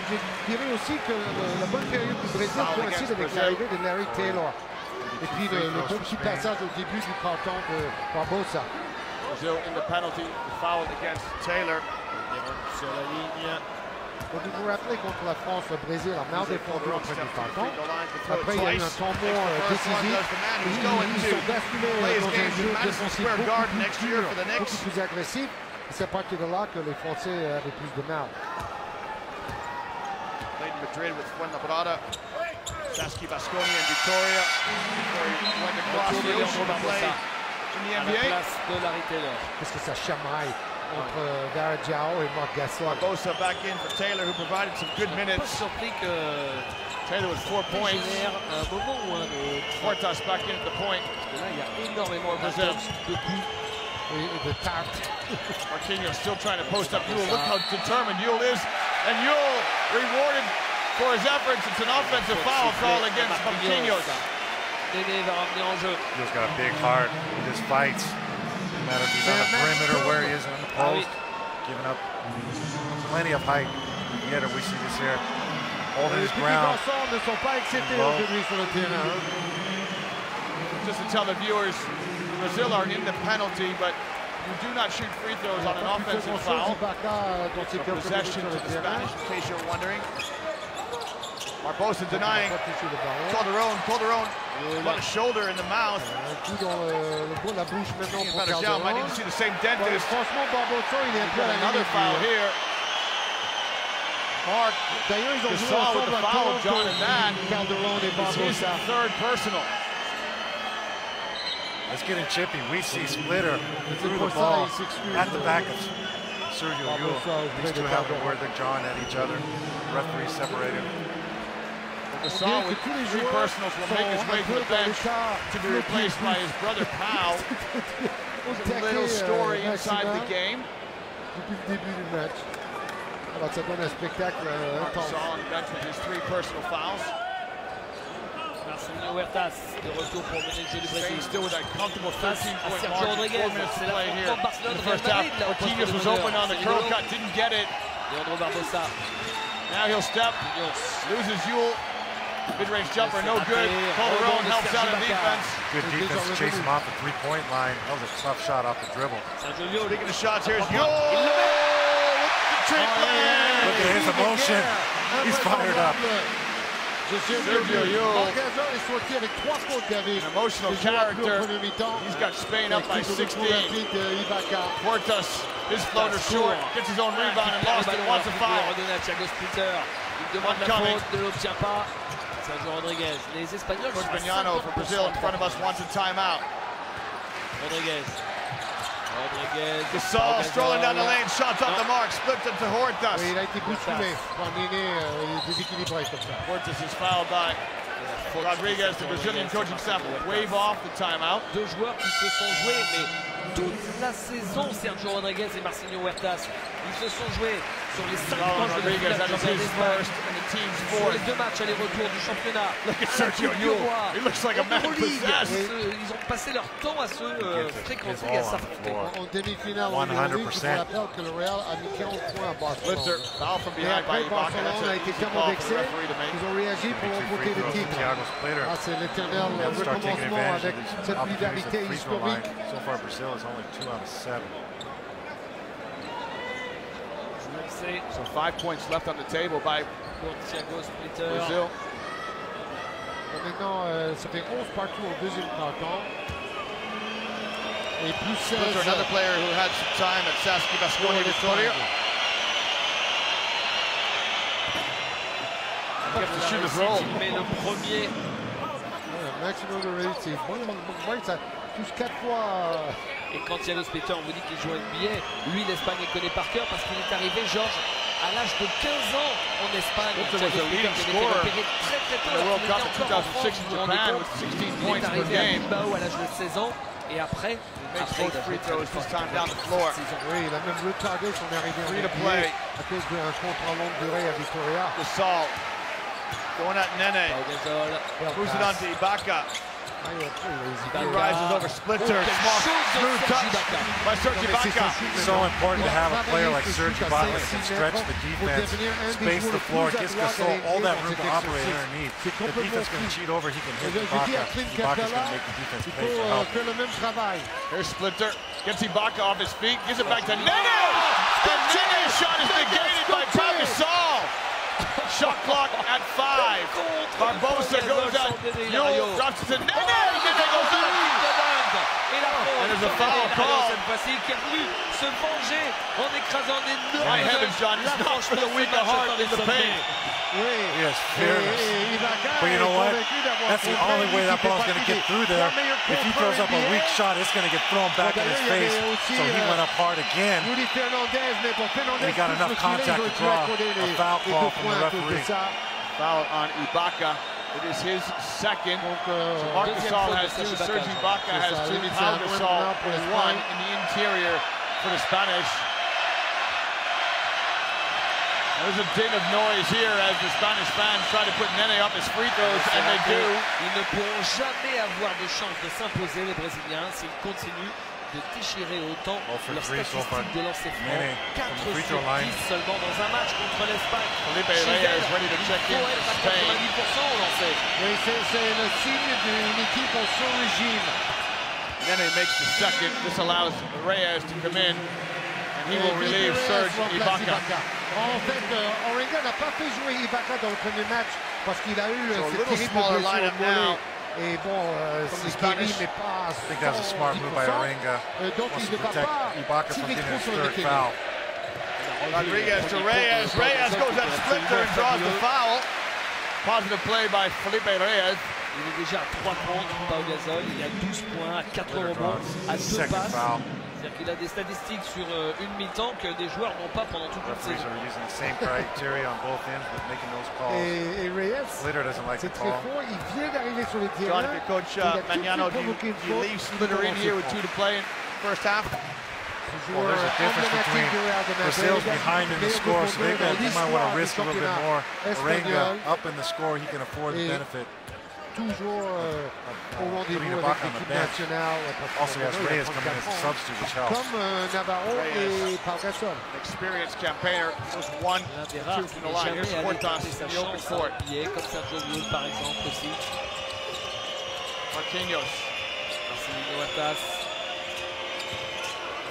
dirais aussi que la bonne période du Brésil coïncide avec l'arrivée de Larry Taylor. Et puis le bon petit passage au début du printemps de Barbosa. Brazil in the penalty, fouled against Taylor. Sur la ligne. Donc vous vous rappelez contre la France, le Brésil a mal défendu en premier temps. Après il y a eu un temps mort décisif. Ils sont basculés dans un jeu défensif beaucoup plus agressif. Et c'est à partir de là que les Français avaient plus de mal. Played in Madrid with Fuenlabrada, Saski Basconia and Victoria. Before he went across the ocean to play in the NBA. Qu'est-ce que ça chamaille entre Varejao et Marc Gasol. Barbosa back in for Taylor, who provided some good minutes. Surpris que Taylor with 4 points. un moment où Huertas back in at the point. là il y a énormément de coups et de tarte. Marquinhos still trying to post up Llull. Look how determined Llull is. And Llull rewarded for his efforts. It's an offensive foul call against Marquinhos. Néné va ramener en jeu. Llull's got a big heart. He just fights. No matter if he's on the perimeter, where he is on the post, giving up plenty of height. Yet we see this here, holding his ground. Ne sont pas excités aujourd'hui sur le terrain. Just to tell the viewers, Brazil are in the penalty, but you do not shoot free throws on an offensive foul. Possession to the Spanish, in case you're wondering. Barbosa denying. Calderon, what a shoulder in the mouth. Better down, might even see the same dentist. Another foul here. Marc Gasol with the foul, John, and that is his third personal. Let's get in chippy. We see Splitter threw the ball at the back of Sergio Llull. These two have a word that jawing at each other. Referee separated. Gasol with 3 personals will make his way to the bench to be replaced by his brother Pau. There's a little story inside the game. Depuis le début du match. Alors ça donne un spectacle intense. Gasol on the bench with his 3 personal fouls. Marcinho Huertas de retour pour mener le jeu du Brésil. Still with that comfortable 13-point Sergio mark. 4 Rodriguez, minutes to c'est play la here. Barcelone, In the first half, Marquinhos was open on the curl cut, didn't get it. Leandro Barbosa. Now he'll step, loses Llull. Mid-range jumper, no good. Calderon helps out in defense. Good defense to chase him off the three-point line. That was a tough shot off the dribble. Taking the shots, here's Llull with the triplet. Look at his emotion. He's fired up. Sergio Llull, an emotional character. He's got Spain up by 16. Huertas, his floater short, gets his own rebound and lost it, wants a foul. Il demande la faute, ne l'obtient pas. Sergio Rodriguez. Les Espagnols sont Corbiniano for Brazil in front of us wants a timeout. Rodriguez. Gasol strolling down the lane, shots off the mark, split it to Huertas. Il a été bousculé par Néné, déséquilibré comme ça. Huertas is fouled by Rodriguez. The Brazilian coaching staff wave off the timeout. Deux joueurs qui se sont joués, mais toute la saison, Sergio Rodriguez et Marcinho Huertas, ils se sont joués sur les 5 manches de la finale du championnat d'Espagne. Sur les 2 matchs aller-retour du championnat. Look at Sergio Llull. He looks like a man possessed. Ils ont passé leur temps à se fréquenter et à s'affronter. En demi-finale, on rappelle que le Real a mis 40 points à Barcelone. Foul from Et behind by après, Ibaka. Barcelone a été tellement vexé qu'ils ont réagi pour remporter le titre. Ah, c'est l'éternel recommencement avec cette rivalité historique. So far, Brazil is only 2 out of 7. So 5 points left on the table by Brazil. Maintenant, ça fait 11 partout au deuxième quart-temps. Et plus 16. There's another player who had some time at Saski Basconi Victoria. Gets to shoot his roll. Mais le premier. Maximum de réussite. Ça touche 4 fois. Et quand Thiago Splitter, on vous dit qu'il joue NBA, lui l'Espagne il connaît par cœur parce qu'il est arrivé, Georges, à l'âge de 15 ans en Espagne. Thiago Splitter qui avait été repéré très tôt. Il était encore en France, vous vous rendez compte. Il est arrivé à Bilbao à l'âge de 16 ans et après il a free throws this time down the floor. Oui, il a même retardé son arrivée en NBA à cause d'un contrat longue durée à Victoria. Gasol going at Nene. Moves it on to Ibaka. He rises over Splitter. Smooth touch by Serge Ibaka. So important to have a player like Serge Ibaka that can stretch the defense, space the floor, gives Gasol all that room to operate underneath. The defense going to cheat over, he can hit Ibaka. Ibaka's going to make the defense pay for help. Here's Splitter. Gets Ibaka off his feet. Gives it back to Nene. And Nene's shot is negated by Pau Gasol. Shot clock at 5. Barbosa goes out. Llull drops it to Nene. Nene goes out. And there's a foul call. Cette fois-ci, qui est venu se venger en écrasant d'énormes. My heavens, John, he's not for the weak of heart in the paint. He has fearless. But you know what? That's the only way that ball's going to get through there. If he throws up a weak shot, it's going to get thrown back in his face. So he went up hard again. He got enough contact to draw a foul call from the referee. Foul on Ibaka. It is his second. So Marc Gasol has 2, Serge Ibaka has 2, Pau Gasol with 1 in the interior for the Spanish. There's a din of noise here as the Spanish fans try to put Nene up his free throws, and they do. Ils ne pourront jamais avoir de chance de s'imposer, les Brésiliens, s'ils continuent de déchirer autant leur statistique de lancer franc. 4 sur 10 seulement dans un match contre l'Espagne. Felipe Reyes ready to check in for Spain. 90% au lancer. Oui, c'est le signe d'une équipe en son régime. Nene makes the second. This allows Reyes to come in, and he will relieve Serge Ibaka. En fait, Orenga n'a pas fait jouer Ibaka dans le premier match parce qu'il a eu cette terrible blessure au mollet. Et bon, c'est guéri, mais pas à 100%. I think that's a smart move by Orenga. Donc il ne va pas tirer trop sur le Kenny. Rodriguez to Reyes. Reyes goes at Splitter and draws the foul. Positive play by Felipe Reyes. Il est déjà à 3 points, Pau Gasol. Il a 12 points, à 4 rebonds, à 2 passes. C'est-à-dire qu'il a des statistiques sur une mi-temps que des joueurs n'ont pas pendant toute une saison. Et Reyes, c'est très fort. Il vient d'arriver sur le terrain. John, if your coach Magnano, do you leave Splitter in here with 2 to play in first half? Well, there's a difference between Brazil's behind in the score, so they might want to risk a little bit more. Orenga up in the score, he can afford the benefit. Toujours au rendez-vous avec l'équipe nationale. Also has Reyes coming as a substitute, which helps. Comme Navarro et Pau Gasol. Experienced campaigner, just 1, 2 from the line. Here's Portas in the open court. Comme Sergio Llull, par exemple, aussi. Marquinhos. Marcelino Huertas.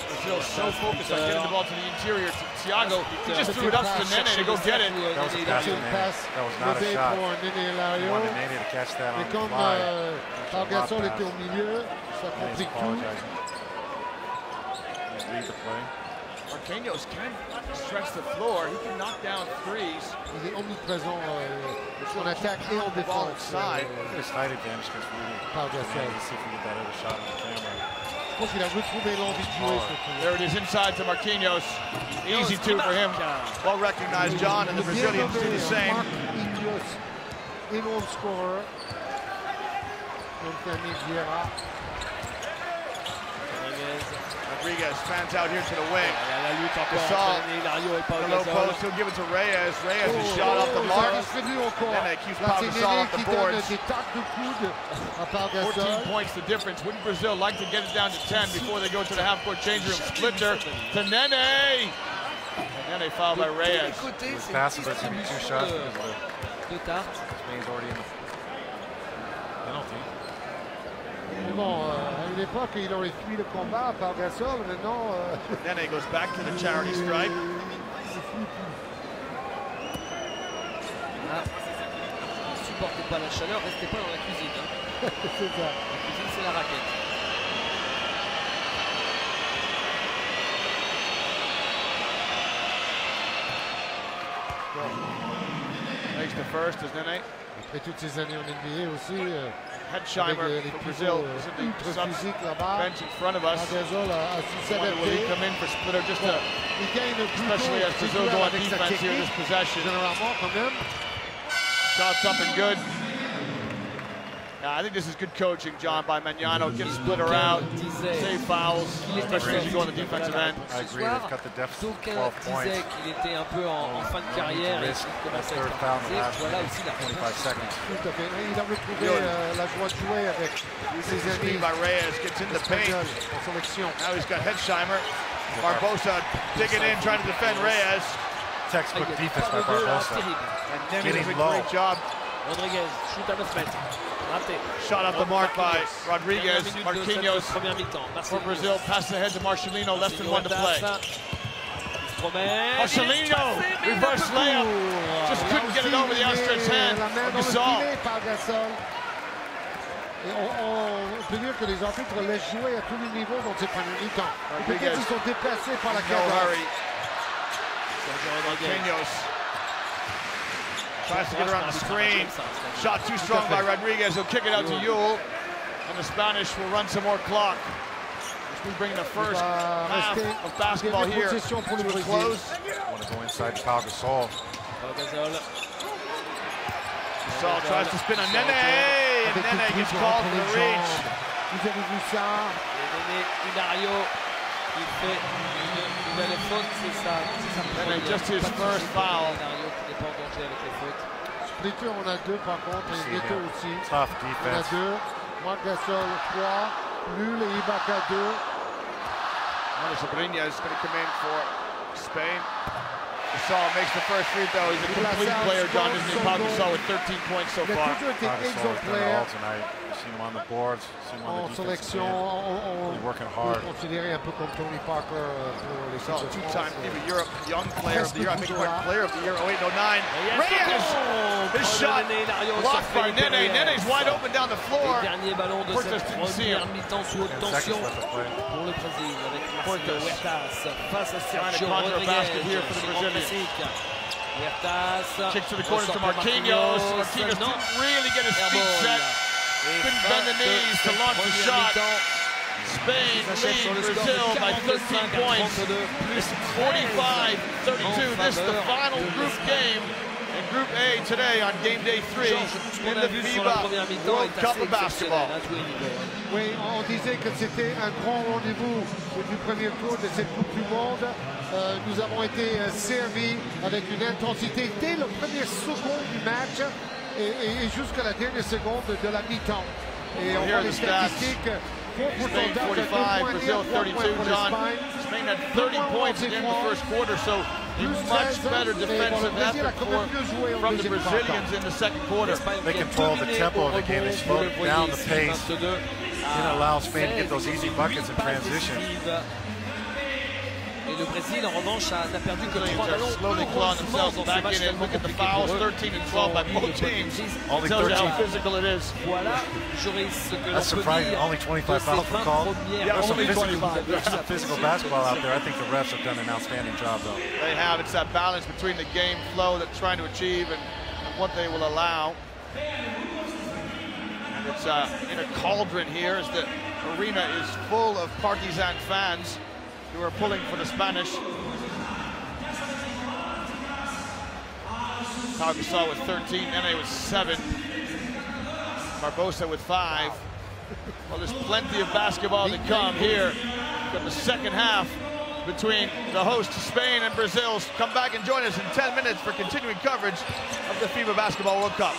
Brazil so focused on getting the ball to the interior to Thiago. He just threw it up to Nene to go get it. That was a pass to Nene. That was not a shot. He wanted Nene to catch that on the line. Pau Gasol était au milieu, ça complique tout. Read the play. Marquinhos can stretch the floor. He can knock down threes. Il est omniprésent en attaque et en défense. His height advantage against Rudy. Pau Gasol. Let's see if we get that other shot on the camera. Je pense qu'il a retrouvé l'envie de jouer. There it is inside to Marquinhos. Easy 2 for him. Well recognized, John, and the Brazilians do the same. Marquinhos, énorme scorer. Donc Camille Vieira. Rodriguez fans out here to the wing. La lutte encore Gasol, entre Hilario et Pau the low Gasol. post, he'll give it to Reyes. Reyes is shot off the mark. Then they keep Pau Gasol off the boards. 14 points the difference. Wouldn't Brazil like to get it down to 10 before they go to the half-court change room? Splinter to Nene. Nene fouled by Reyes. It's passive, but it's going to be 2 shots De Tarte. Spain's already in the penalty. Mais bon, à une époque, il aurait fui le combat par Gasol. Maintenant, Nene goes back to the charity stripe. Ne supportez pas la chaleur, restez pas dans la cuisine. Hein. c'est ça. La cuisine, c'est la raquette. Makes the first, is Nene. Après toutes ces années en NBA aussi, Headsheimer for Brazil is in the ultra physique là-bas. bench in front of us. Gasol a su Wonder will he s'adapter. come in for Splitter just to, Il gagne especially as Brazil go on defense here this possession. Généralement, quand même. Shots up and good. I think this is good coaching, John, by Magnano. Get Splitter out, save fouls, especially as you go on the defensive end. I agree, they've cut the deficit to 12 points. Disait qu'il était un peu en fin de carrière et qu'il commençait à être utilisé. Voilà aussi la 25 seconds. Tout à fait. Il a retrouvé la joie de jouer avec ses amis. Screen by Reyes, gets in the paint. En sélection. Now he's got Headsheimer. Barbosa digging in, trying to defend Reyes. Textbook defense by Barbosa. And then Getting doing a low. great job. Rodriguez, shoot à 9 mètres. Raté. Shot off the mark by Rodriguez. Marquinhos Première mi-temps. for Brazil. Passes ahead to Marcelino. Less than 1 to play. Marcelino, Marcelino, reverse layup. Just couldn't get it over the outstretched hand La main of dans le Gasol. filet par Gasol. Et on peut dire que les arbitres laissent jouer à tous les niveaux dans ces premiers mi-temps. Peut-être qu'ils sont déplacés par la No cadence. hurry. Marquinhos tries to get around the screen. Shot too strong by Rodriguez. He'll kick it out to Yule. And the Spanish will run some more clock. Which will bring the first half of basketball here to a close. Want to go inside Pau Gasol. Gasol tries to spin on Nene. And Nene gets called for the reach. Vous avez vu ça? Hilario, il fait une nouvelle faute, c'est ça. Nene, just his first foul. Hilario qui n'est pas en danger avec les fautes. Splitter, on a 2 par contre, et Neto aussi. Tough On a defense. 2. Marc Gasol 3. Lul et Ibaka 2. Sabrina is going to come in for Spain. Gasol makes the first free throw. He's a complete player, John, isn't he? Pau Gasol with 13 points so Il a far. toujours été Pau Gasol's done it exemplaire all tonight. You see him on the boards, see him on en the defensive sélection. end. He's working hard. On considéré un peu comme Tony Parker pour les Gasol, Équipes de two-time France. FIBA Europe Young Player of the Year. I think Player of the Year 08-09. Reyes! His shot blocked by Nene. Nene's wide open down the floor. Dernier ballon de cette première mi-temps sous haute 10 tension seconds left to play. pour le Brésil avec Marcelo Huertas face à Sergio Trying to conjure a Rodriguez. basket here for the C'est Brazilians. fantastique. Huertas. Kick to the corner to Marquinhos. Marquinhos Non. didn't really get his feet set. Couldn't bend the knees to launch the shot. Spain lead Brazil by 13 points. 45-32. This is the final group game in Group A today on game day 3 in the FIBA World Cup of Basketball. Oui, on disait que c'était un grand rendez-vous du premier tour de cette Coupe du Monde. Nous avons été servis avec une intensité dès le premier seconde du match et jusqu'à la dernière seconde de la mi-temps. Et on voit les statistiques. Spain 45, Brazil 32, John. Spain had 30 points in the first quarter, so a much better defensive effort from the Brazilians in the second quarter. They control the tempo of the game. They slowed down the pace. Didn't allow Spain to get those easy buckets in transition. Et le Brésil, en revanche, n'a perdu que 3 ballons. Slowly clawing themselves back in and look at the fouls, 13 and 12 by both teams. Only Tells you how 13. physical it is. Voilà, Joris, ce que l'on That's peut surprising. dire Only 25 de ces fouls were 20 called. premières Yeah, only minutes. 25. There's some physical basketball out there. I think the refs have done an outstanding job, though. They have. It's that balance between the game flow they're trying to achieve and what they will allow. And it's in a cauldron here as the arena is full of Partizan fans who are pulling for the Spanish. Pau Gasol with 13, Nene with 7, Barbosa with 5. Well, there's plenty of basketball to come here got the second half between the hosts Spain and Brazil. Come back and join us in 10 minutes for continuing coverage of the FIBA Basketball World Cup.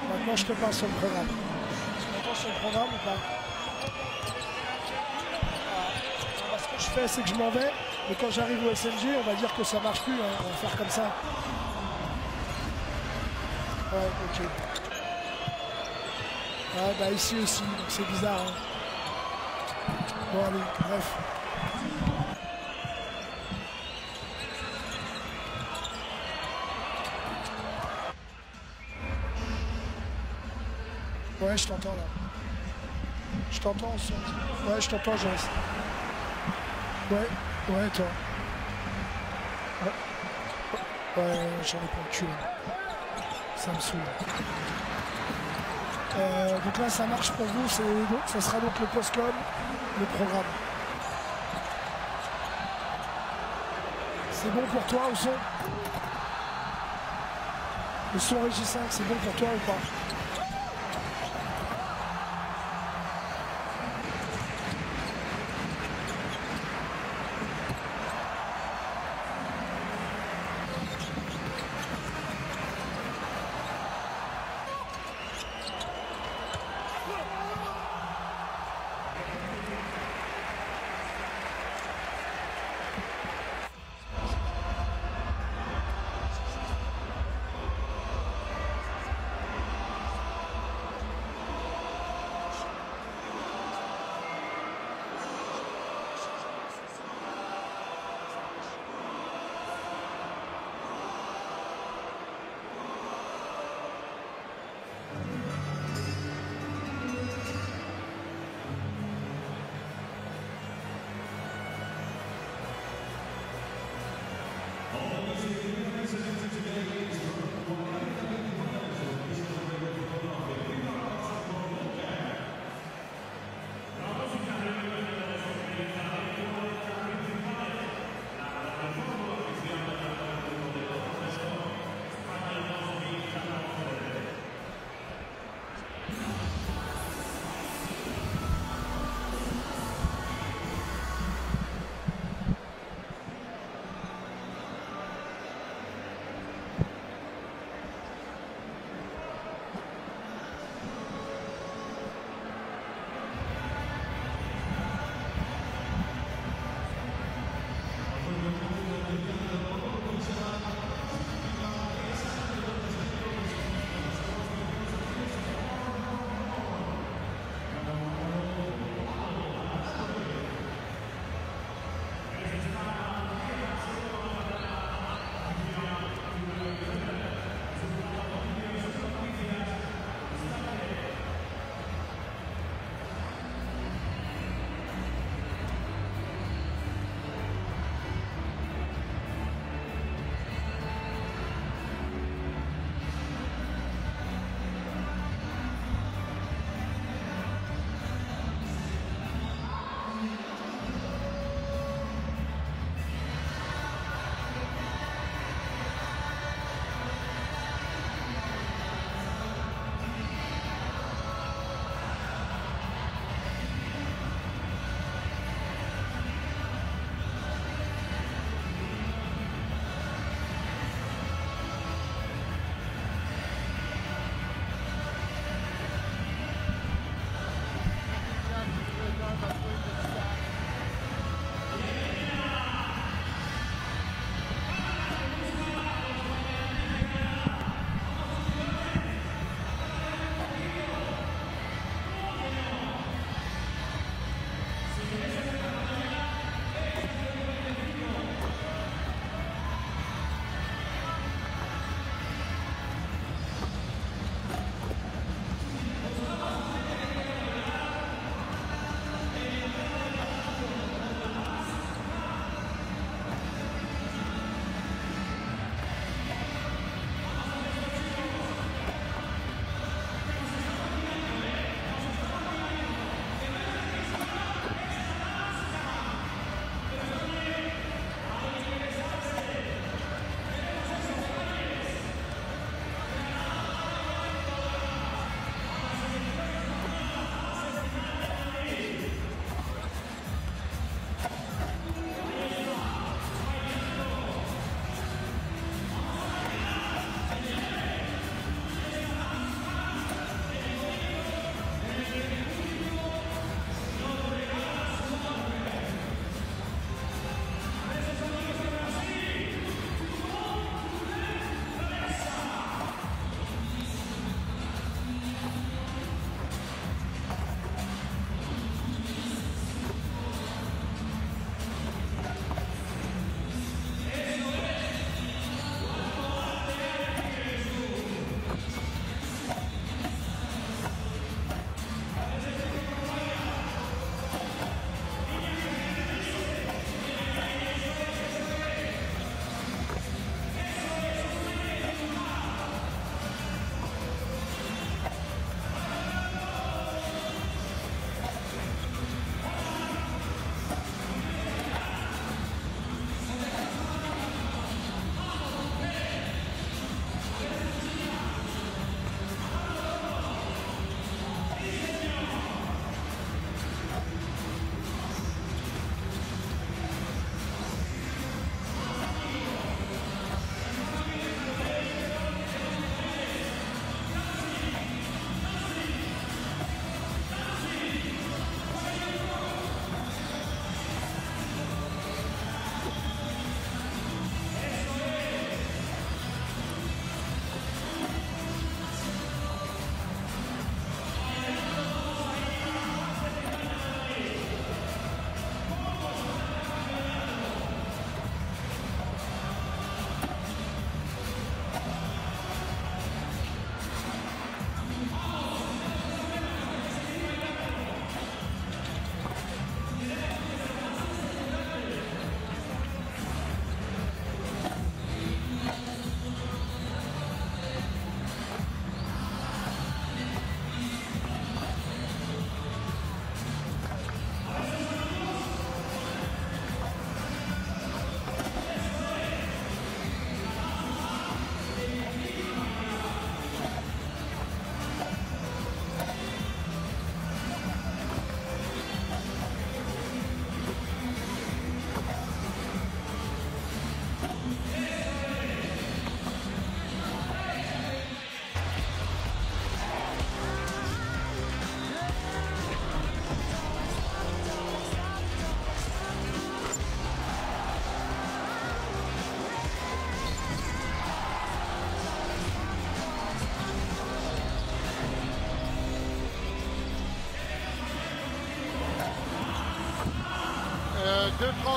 Maintenant, je te parle sur le programme. Tu m'entends sur le programme ou pas? Ce que je fais, c'est que je m'en vais. Mais quand j'arrive au SMG, on va dire que ça marche plus. Hein. On va faire comme ça. Ouais, ok. Ouais, bah ici aussi, donc c'est bizarre. Hein. Bon, allez, bref. Ouais, je t'entends là. Je t'entends. Ouais, je t'entends, Joyce. Ouais, ouais, toi. Ouais, j'en ai pas le cul. Ça me saoule. Donc là, ça marche pour vous. Ça sera donc le post-com, le programme. C'est bon pour toi, au son? Le son Régie 5, c'est bon pour toi ou pas?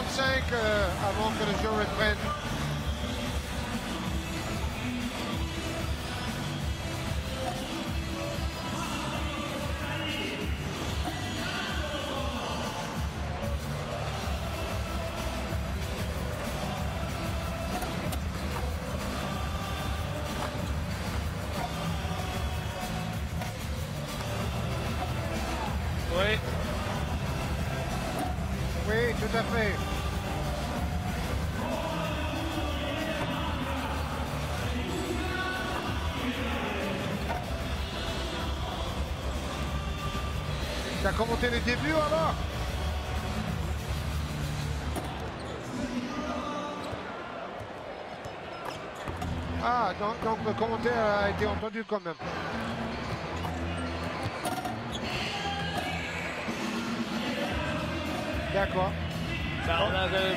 5 avant que le jeu reprenne. Oui. Oui, tout à fait. T'as commenté les débuts alors? Ah, donc le commentaire a été entendu quand même. D'accord. Bah, on avait...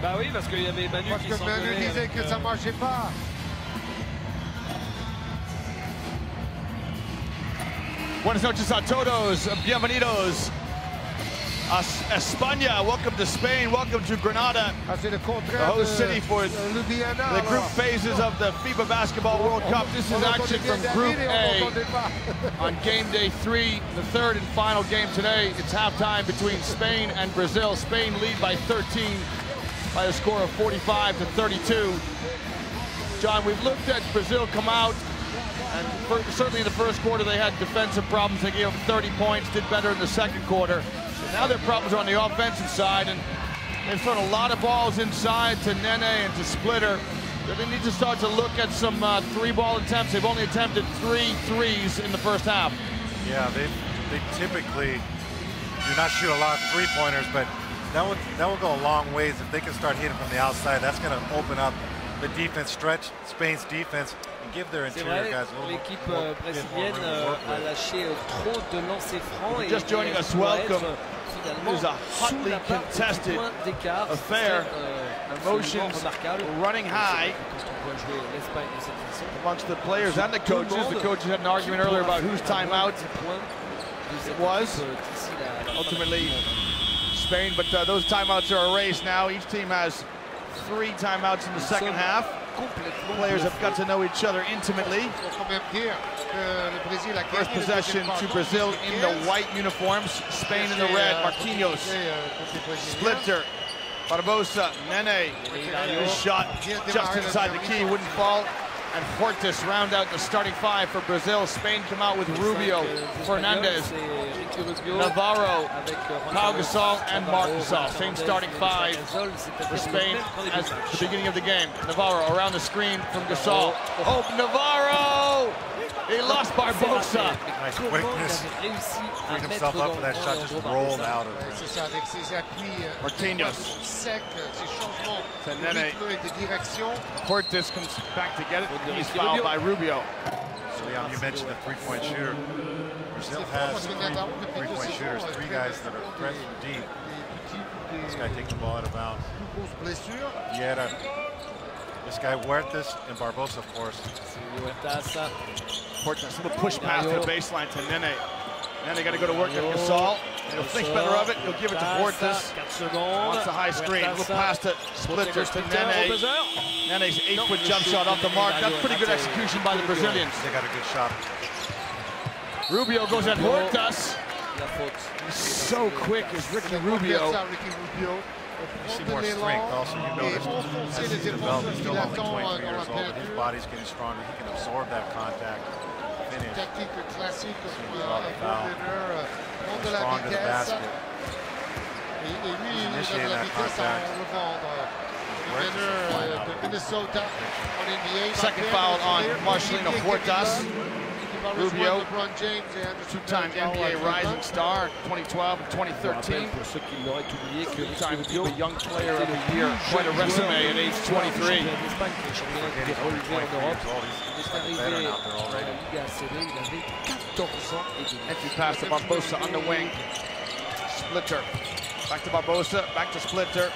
Bah oui, parce qu'il y avait Manu Parce qui que s'engueulait Manu disait avec, que ça marchait pas. Buenas noches a todos, bienvenidos a España, welcome to Spain, welcome to Granada, Ah, c'est le the contraire host city for Ljubljana, the group alors. phases of the FIBA Basketball World Cup. This is action from Group A on game day 3, the third and final game today. It's halftime between Spain and Brazil. Spain lead by 13 by a score of 45-32. John, we've looked at Brazil come out, and certainly in the first quarter they had defensive problems. They gave up 30 points, did better in the second quarter. So now their problems are on the offensive side, and they've thrown a lot of balls inside to Nene and to Splitter. They need to start to look at some three-ball attempts. They've only attempted 3 threes in the first half. Yeah, they typically do not shoot a lot of three-pointers, but that will go a long ways if they can start hitting from the outside. That's going to open up the defense, stretch Spain's defense, and give their interior guys a little l'équipe more brésilienne a lâché trop de lancers francs. Just joining us, welcome. It was a hotly contested affair. Emotions running high amongst the players and the coaches. The coaches had an argument earlier about whose timeout it was. Ultimately, Spain, but those timeouts are erased now. Each team has 3 timeouts in the second half. Players have got to know each other intimately. First possession to Brazil in the white uniforms, Spain in the red. Marquinhos, Splitter, Barbosa, Nene. His shot just inside the key, wouldn't fall. And Hortus round out the starting 5 for Brazil. Spain come out with Rubio, Fernandez, Navarro, Pau Gasol, and Marc Gasol. Same starting 5 for Spain as the beginning of the game. Navarro around the screen from Gasol. Oh, Navarro! He lost Barbosa. Nice quickness. Freed himself up for that shot, just rolled out of it. C'est ça, avec ses appuis Marquinhos. secs, ses changements de Nene. rythme et de direction. Hortus comes back to get it. He's fouled by Rubio. So, Leon, you mentioned the three-point shooter. Brazil has 3 three-point shooters, 3 guys that are threat from deep. This guy takes the ball out of bounds. Vieira. This guy Huertas and Barbosa, of course. Hortus, a little push pass to the baseline to Nene. Nene got to go to work at Gasol. He'll think better of it. He'll give it to Hortus. Wants a high screen. A little pass to Splitter to Nene. Nene's 8-foot jump shot off the mark. That's pretty good execution by the Brazilians. They got a good shot. Rubio goes at Hortus. He's so quick as Ricky Rubio. You see more strength also. You notice as he's developed, he's still only 23 years old, but his body's getting stronger. He can absorb that contact. Finish. Tactique classique Strong de la to the vitesse. basket. Et lui, il donne la vitesse à revendre. Le meneur de Minnesota en NBA. Second foul on Marcelino Hortus. Rubio, two-time NBA Rising Star, 2012 and 2013. Two-time FIBA Young Player of the Year. Quite a resume at age 23. Entry pass to Barbosa on the wing. Splitter. Back to Barbosa, back to Splitter.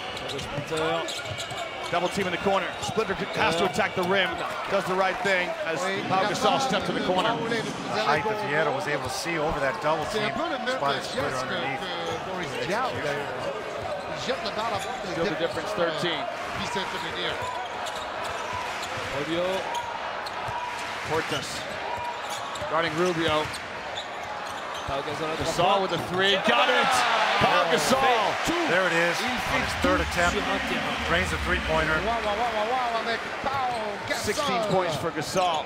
Double team in the corner. Splitter has to attack the rim. Does the right thing as Pau Gasol steps to the corner. The height that Vieira was able to see over that double team. Spotted Splitter underneath. Still the difference, 13. Portas guarding Rubio. Gasol with a three. Got it! Pau Gasol! There it is. On his third attempt. Drains a three-pointer. 16 points for Gasol.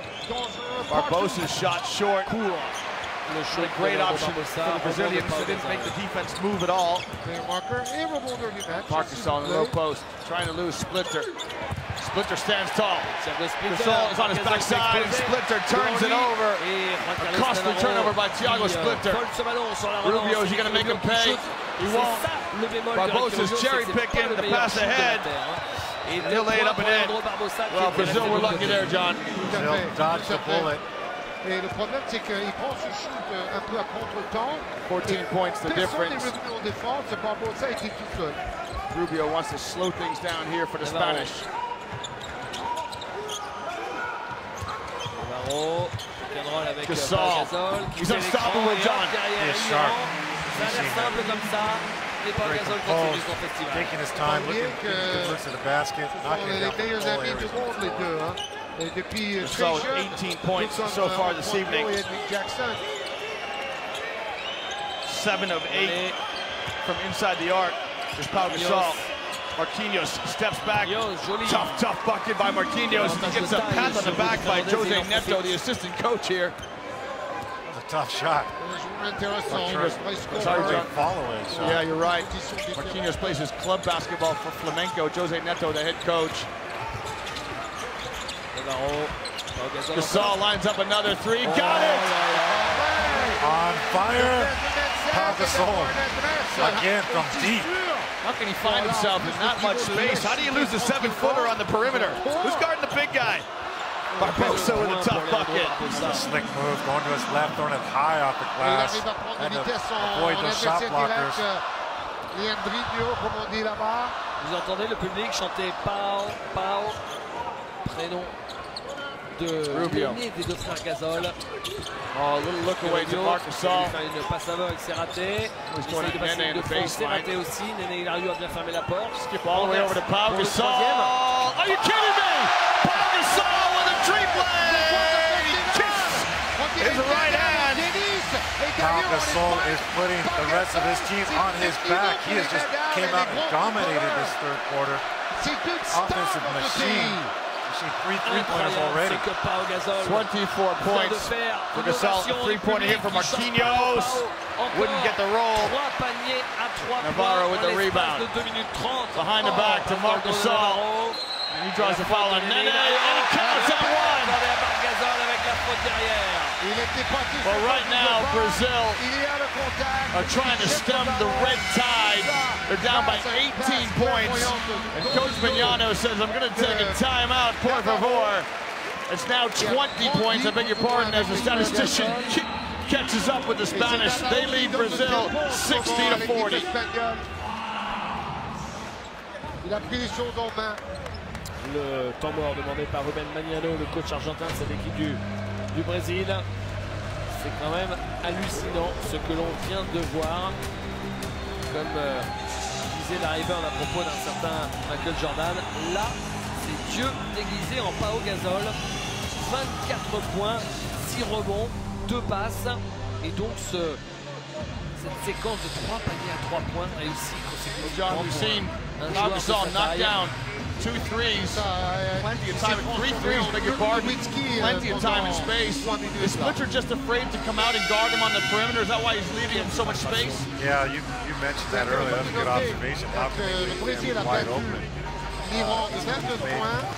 Barbosa's shot short. A great option for the Brazilians. They didn't make the defense move at all. Marc Gasol in the low post, trying to lose Splitter. Splitter stands tall. Gasol is on his backside, and Splitter turns it over. A costly turnover by Thiago Splitter. Rubio, is he going to make him pay? He won't. Barbosa's cherry picking the pass ahead. He'll lay it up and in. Well, Brazil were lucky there, John. Brazil dodged the bullet. Et le problème, c'est qu'il prend ce shoot un peu à contre-temps. 14 points the difference. Personne n'est revenu en défense, Barbosa était tout seul. Rubio wants to slow things down here for the Spanish. Gasol, he's unstoppable, John. He is sharp. Very composed, taking his time, looking at the basket, knocking it down from all areas. So 18 points so far this evening. 7 of 8 from inside the arc. There's Pau Gasol. Marquinhos steps back. Tough bucket by Marquinhos. He gets a pat on the back by Jose Neto, the assistant coach here. That's a tough shot. Following. So. Yeah, you're right. Marquinhos plays his club basketball for Flamenco. Jose Neto, the head coach. Gasol lines up another three. Got it! On fire. Pau Gasol again from deep. How can he find himself in that much space? How do you lose a 7-footer on the perimeter? Who's guarding the big guy? Barbosa with a tough bucket. A slick move, going to his left, throwing it high off the glass. And to avoid those shot blockers. Vous entendez le public chanter Pau, Pau, prénom de l'aîné des deux frères Gasol. Oh, a little look away to Marc Gasol. Une passe aveugle, c'est raté. Il essaye de passer de fond, c'est raté aussi. Néné Hilario a bien fermé la porte. Skip all the way over to Pau Gasol. Are you kidding me? Pau Gasol with a three-play kiss. His right hand. Pau Gasol is putting the rest of his team on his back. He has just came out and dominated this third quarter. Offensive machine. 3 three-pointers already. 24 points for Gasol. Three-pointer hit for Marquinhos. Wouldn't get the roll. Navarro with the rebound. Behind the back to Marc Gasol. And he draws the foul on Nene. And he counts at one. Well, right now, Brazil are trying to stem the red tide. They're down by 18 points. And Coach Mignano says, I'm going to take a timeout, por favor. It's now 20 points, I beg your pardon, as the statistician catches up with the Spanish. They lead Brazil 60-40. Le temps mort demandé par Ruben Magnano, le coach argentin de cette équipe du Brésil. C'est quand même hallucinant ce que l'on vient de voir. Comme disait Larry Bird à propos d'un certain Michael Jordan, là, c'est Dieu déguisé en Pau Gasol. 24 points, 6 rebonds, 2 passes. Et donc cette séquence de 3 paniers à 3 points réussie consécutivement. We've seen Pau Gasol knock down 2 threes, plenty of time, 3 threes, beg your pardon, plenty of time and space. Is Splitter just afraid to come out and guard him on the perimeter? Is that why he's leaving him so much space? Yeah, you mentioned that earlier. That's a good observation. How can they leave him wide open? Made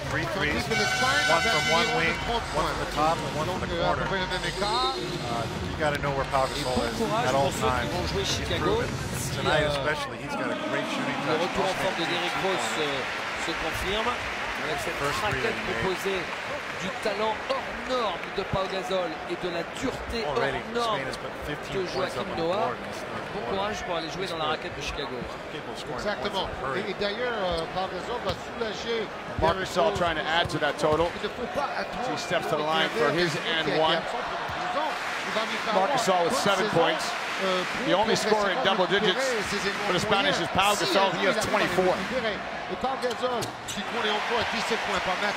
3 threes, one from one wing, one from the top, and one from the corner. You got to know where Pau Gasol is at all times. He's proven tonight, especially. He's got a great shooting touch. Le retour en forme de Derrick Rose se confirme avec cette raquette proposée du talent hors norme de Pau Gasol et de la dureté hors norme de Joachim Noah. Bon courage pour aller jouer dans la raquette de Chicago. Exactement. Et d'ailleurs, Pau Gasol va soulager. Marc Gasol trying to add to that total. Il ne faut pas attendre. He steps to the line for his and one. Marc Gasol with 7 points. The only scorer in double digits for the Spanish is Pau Gasol. He has 24. Et Pau Gasol, qui compte encore à 17 points par match,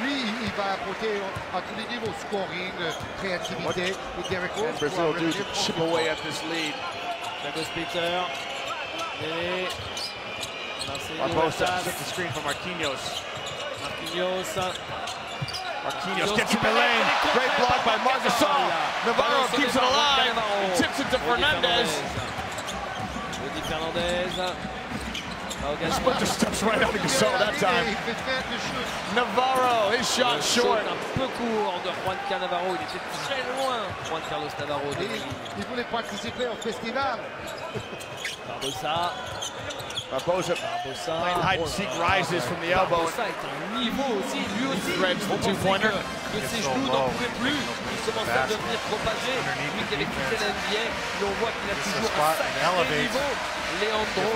lui, il va apporter à tous les niveaux, scoring, créativité, et Derek Rose. Brazil do to chip away at this lead. Peter. Barbosa sets the screen for Marquinhos. Marquinhos gets in the lane. Great block by Marc Gasol. Navarro keeps it alive. He tips it to Fernandez. Splinter steps right out of Gasol that time. Navarro, his shot short. Un peu court de Juan Navarro. Il était très loin, Juan Carlos Navarro. Il voulait participer au festival. Barbosa playing hide and seek, rises from the elbow. Barbosa est un niveau aussi, lui aussi. Threads the two-pointer. Que ses genoux n'en pouvaient plus. Il commence à devenir trop âgé. Lui qui avait quitté la NBA, mais on voit qu'il a toujours un sacré niveau. Leandro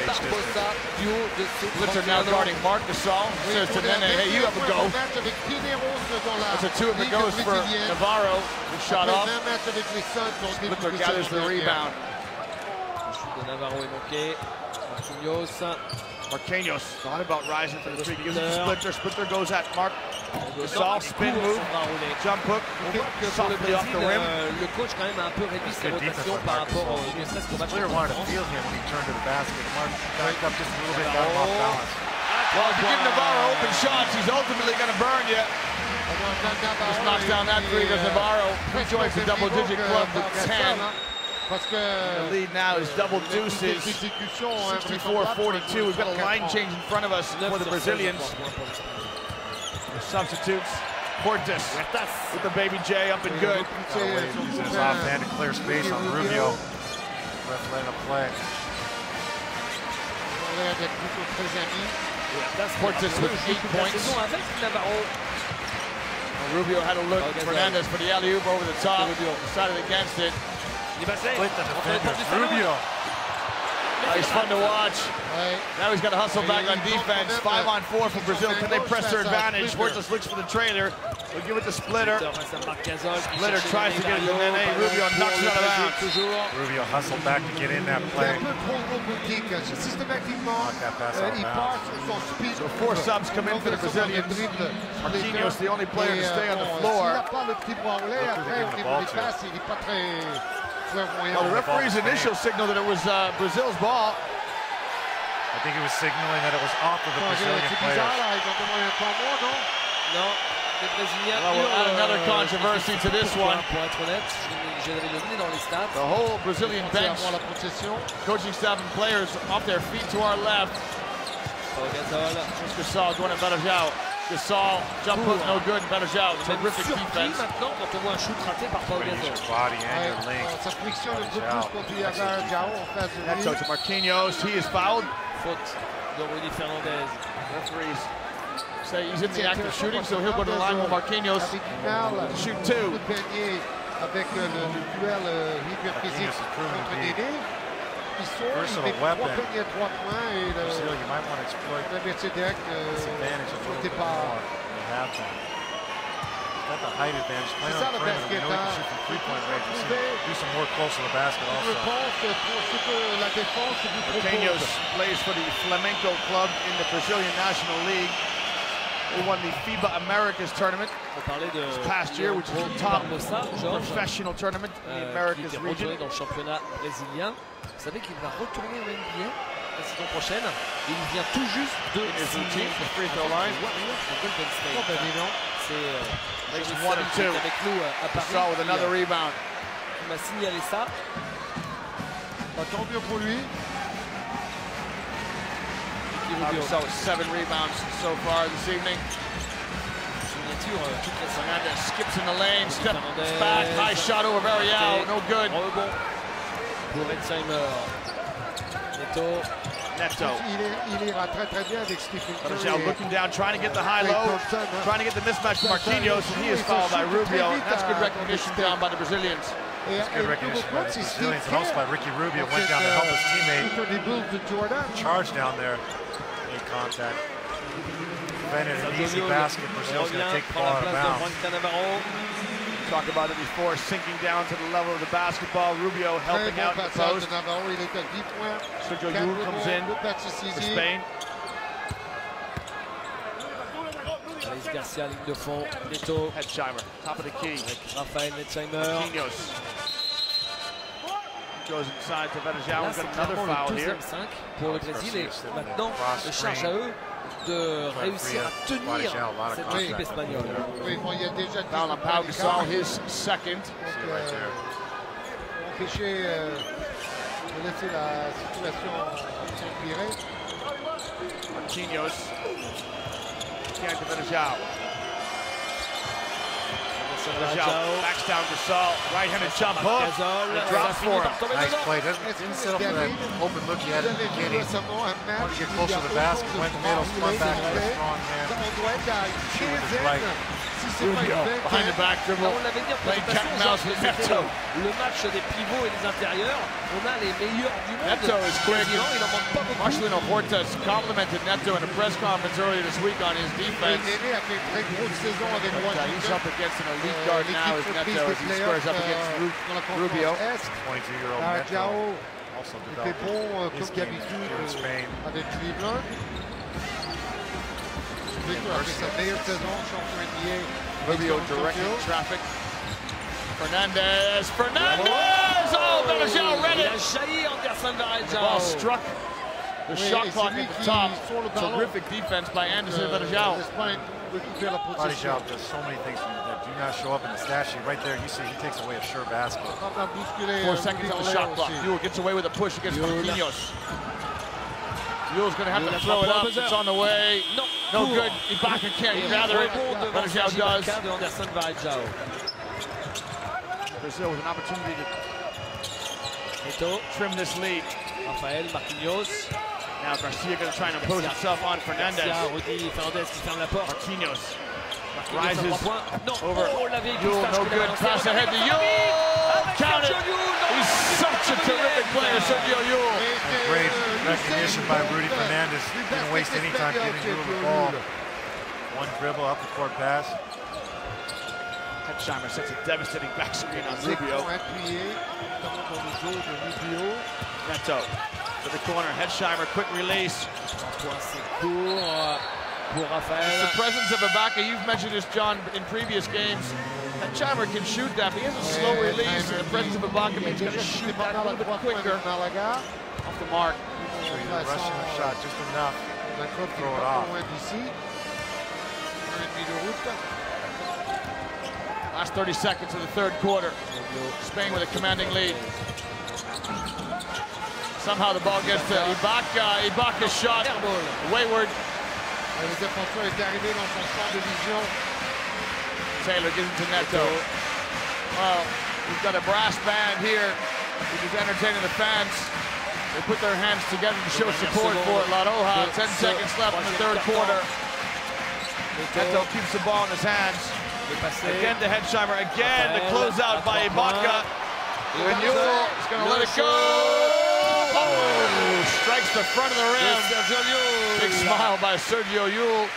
Barbosa, du haut de ses Splitter now guarding Marc Gasol. Says to Nene, hey, you have a go. That's a two if it goes for Navarro. He shot off. Splitter gathers the rebound. De Navarro est manqué. Marquinhos thought about rising for the three. Gives it to Splitter. Splitter goes at Marc Gasol. Spin move. Jump hook. Softly off the rim. Le coach quand même a un peu réduit ses rotations par rapport au USS qu'on va Splitter wanted to feel him when he turned to the basket. Marc backed up just a little bit, got him off balance. Well, if you give Navarro open shots, he's ultimately going to burn you. Just knocks down that three. Does Navarro. He joins the double-digit club with 10. The lead now is double deuces, 64-42. We've got a line change in front of us for the Brazilians. The substitutes, Portis with the baby J up and good. Uses his offhand to clear space on Rubio. Ref letting him play. Portis with 8 points. Rubio had a look at Fernandez for the alley-oop over the top. Decided against it. Rubio. He's fun to watch. Now he's got to hustle back on defense. 5-on-4 for Brazil. Can they press their advantage? Portis looks for the trailer. We'll give it to Splitter. Splitter tries to get it to Nene. Rubio knocks it out of bounds. Rubio hustled back to get in that play. So 4 subs come in for the Brazilians. Marquinhos, the only player to stay on the floor. Well, the referee's initial signal that it was Brazil's ball. I think he was signaling that it was off of the Brazilian players. Well, we'll add another controversy to this one. The whole Brazilian bench, coaching staff and players off their feet to our left. Gasol going at Berajau. Gasol, jump hook, no good. Berajau, terrific defense. Body and length. That's out to Marquinhos. He is fouled. Faute de Rudy Fernandez. Referees say he's in the act of shooting, so he'll go to the line with Marquinhos to shoot 2. Versatile weapon. Brazil, you might want to exploit this advantage a little bit more. You have to. Got the height advantage. Playing on the perimeter, you know you can shoot from three-point range. Do some work close to the basket also. Marquinhos plays for the Flamengo club in the Brazilian National League. They won the FIBA Americas tournament this past year, which is the top professional tournament in the Americas region. Vous savez qu'il va retourner au NBA la saison prochaine. Il vient tout juste de signer the free throw line. C'est Makes 1 and 2. avec nous à Paris. Gasol with another rebound. Il m'a signalé ça. Tant mieux pour lui. Gasol with 7 rebounds so far this evening. Fernandez skips in the lane, steps back, high shot over Berajau, no good. Rebond pour Alzheimer. Neto Neto. Il ira très très bien avec Stephen Curry. Varejao looking down, trying to get the high-low, trying to get the mismatch to Marquinhos, and he is fouled by Rubio. And that's good recognition down by the Brazilians. That's good recognition by the Brazilians, and also by Ricky Rubio. Went down to help his teammate. Charge down there. Made contact. Prevented an easy basket. Brazil's going to take the ball out of bounds. Talked about it before, sinking down to the level of the basketball. Rubio helping out in the post. Sergio Llull comes in for Spain. Alex Garcia, ligne de fond. Neto. Hetzheimer, top of the key. Raphaël Hetzheimer. Marquinhos. Goes inside to Varejao. We've got another foul here. 5 pour le Brésil. Et maintenant, le charge à eux de réussir à tenir cette équipe espagnole. Oui, bon, il y a déjà foul on Pau Gasol, his second. Empêcher de laisser la situation s'empirer. Marquinhos. Again to Varejao. Varejao backs down Gasol. Right-handed jump hook. Drop for him. Nice play. Didn't settle for that open look he had at the beginning. Wanted to get closer to the basket. Went in the middle, spun back with a strong man. Rubio behind the back dribble. On l'avait dit en présentation, le match des pivots et des intérieurs, on a les meilleurs du monde. Neto is quick. Il en manque pas beaucoup. Marcelino Huertas complimented Neto in a press conference earlier this week on his defense. He's up against an elite guard now as Neto as he squares up against Rubio. 22-year-old Neto. Also developed his game here in Spain. Avec Cleveland. Rubio directing traffic. Fernandez! Oh, Varejao read it! The ball struck the shot clock at the top. Terrific defense by Anderson Varejao. Varejao does so many things that do not show up in the stat sheet. Right there, you see he takes away a sure basket. 4 seconds on the shot clock. Llull gets away with a push against Marquinhos. Llull's going to have to throw it up. It's on the way. No good. Ibaka can't gather it. Varejao does. Brazil with an opportunity to trim this lead. Raphaël, Marquinhos. Now Garcia going to try and impose himself on Fernandez. Fernandez qui ferme la porte. Marquinhos rises over. Llull, no good. Pass ahead to Llull. Count it. He's such a terrific player, Sergio Llull. Great recognition by Rudy Fernandez. Didn't waste any time getting Llull the ball. One dribble, up the court pass. Hetzheimer sets a devastating back screen on Rubio. Neto to the corner. Hetzheimer, quick release. Pour Raphaël. It's the presence of Ibaka. You've mentioned this, John, in previous games. Hetzheimer can shoot that, but he has a slow release. And the presence of Ibaka means he's going to shoot that a little bit quicker. Off the mark. Sure, you're rushing the shot just enough to throw it off. Last 30 seconds of the third quarter. Spain with a commanding lead. Somehow the ball gets to Ibaka. Ibaka's shot wayward. Taylor gives it to Neto. Well, we've got a brass band here, which is entertaining the fans. They put their hands together to show support for La Roja. 10 seconds left in the third quarter. Neto keeps the ball in his hands. Again to Hetzheimer. Again the closeout by Ibaka. And Llull is going to let it go. Oh, strikes the front of the rim. Big smile by Sergio Llull.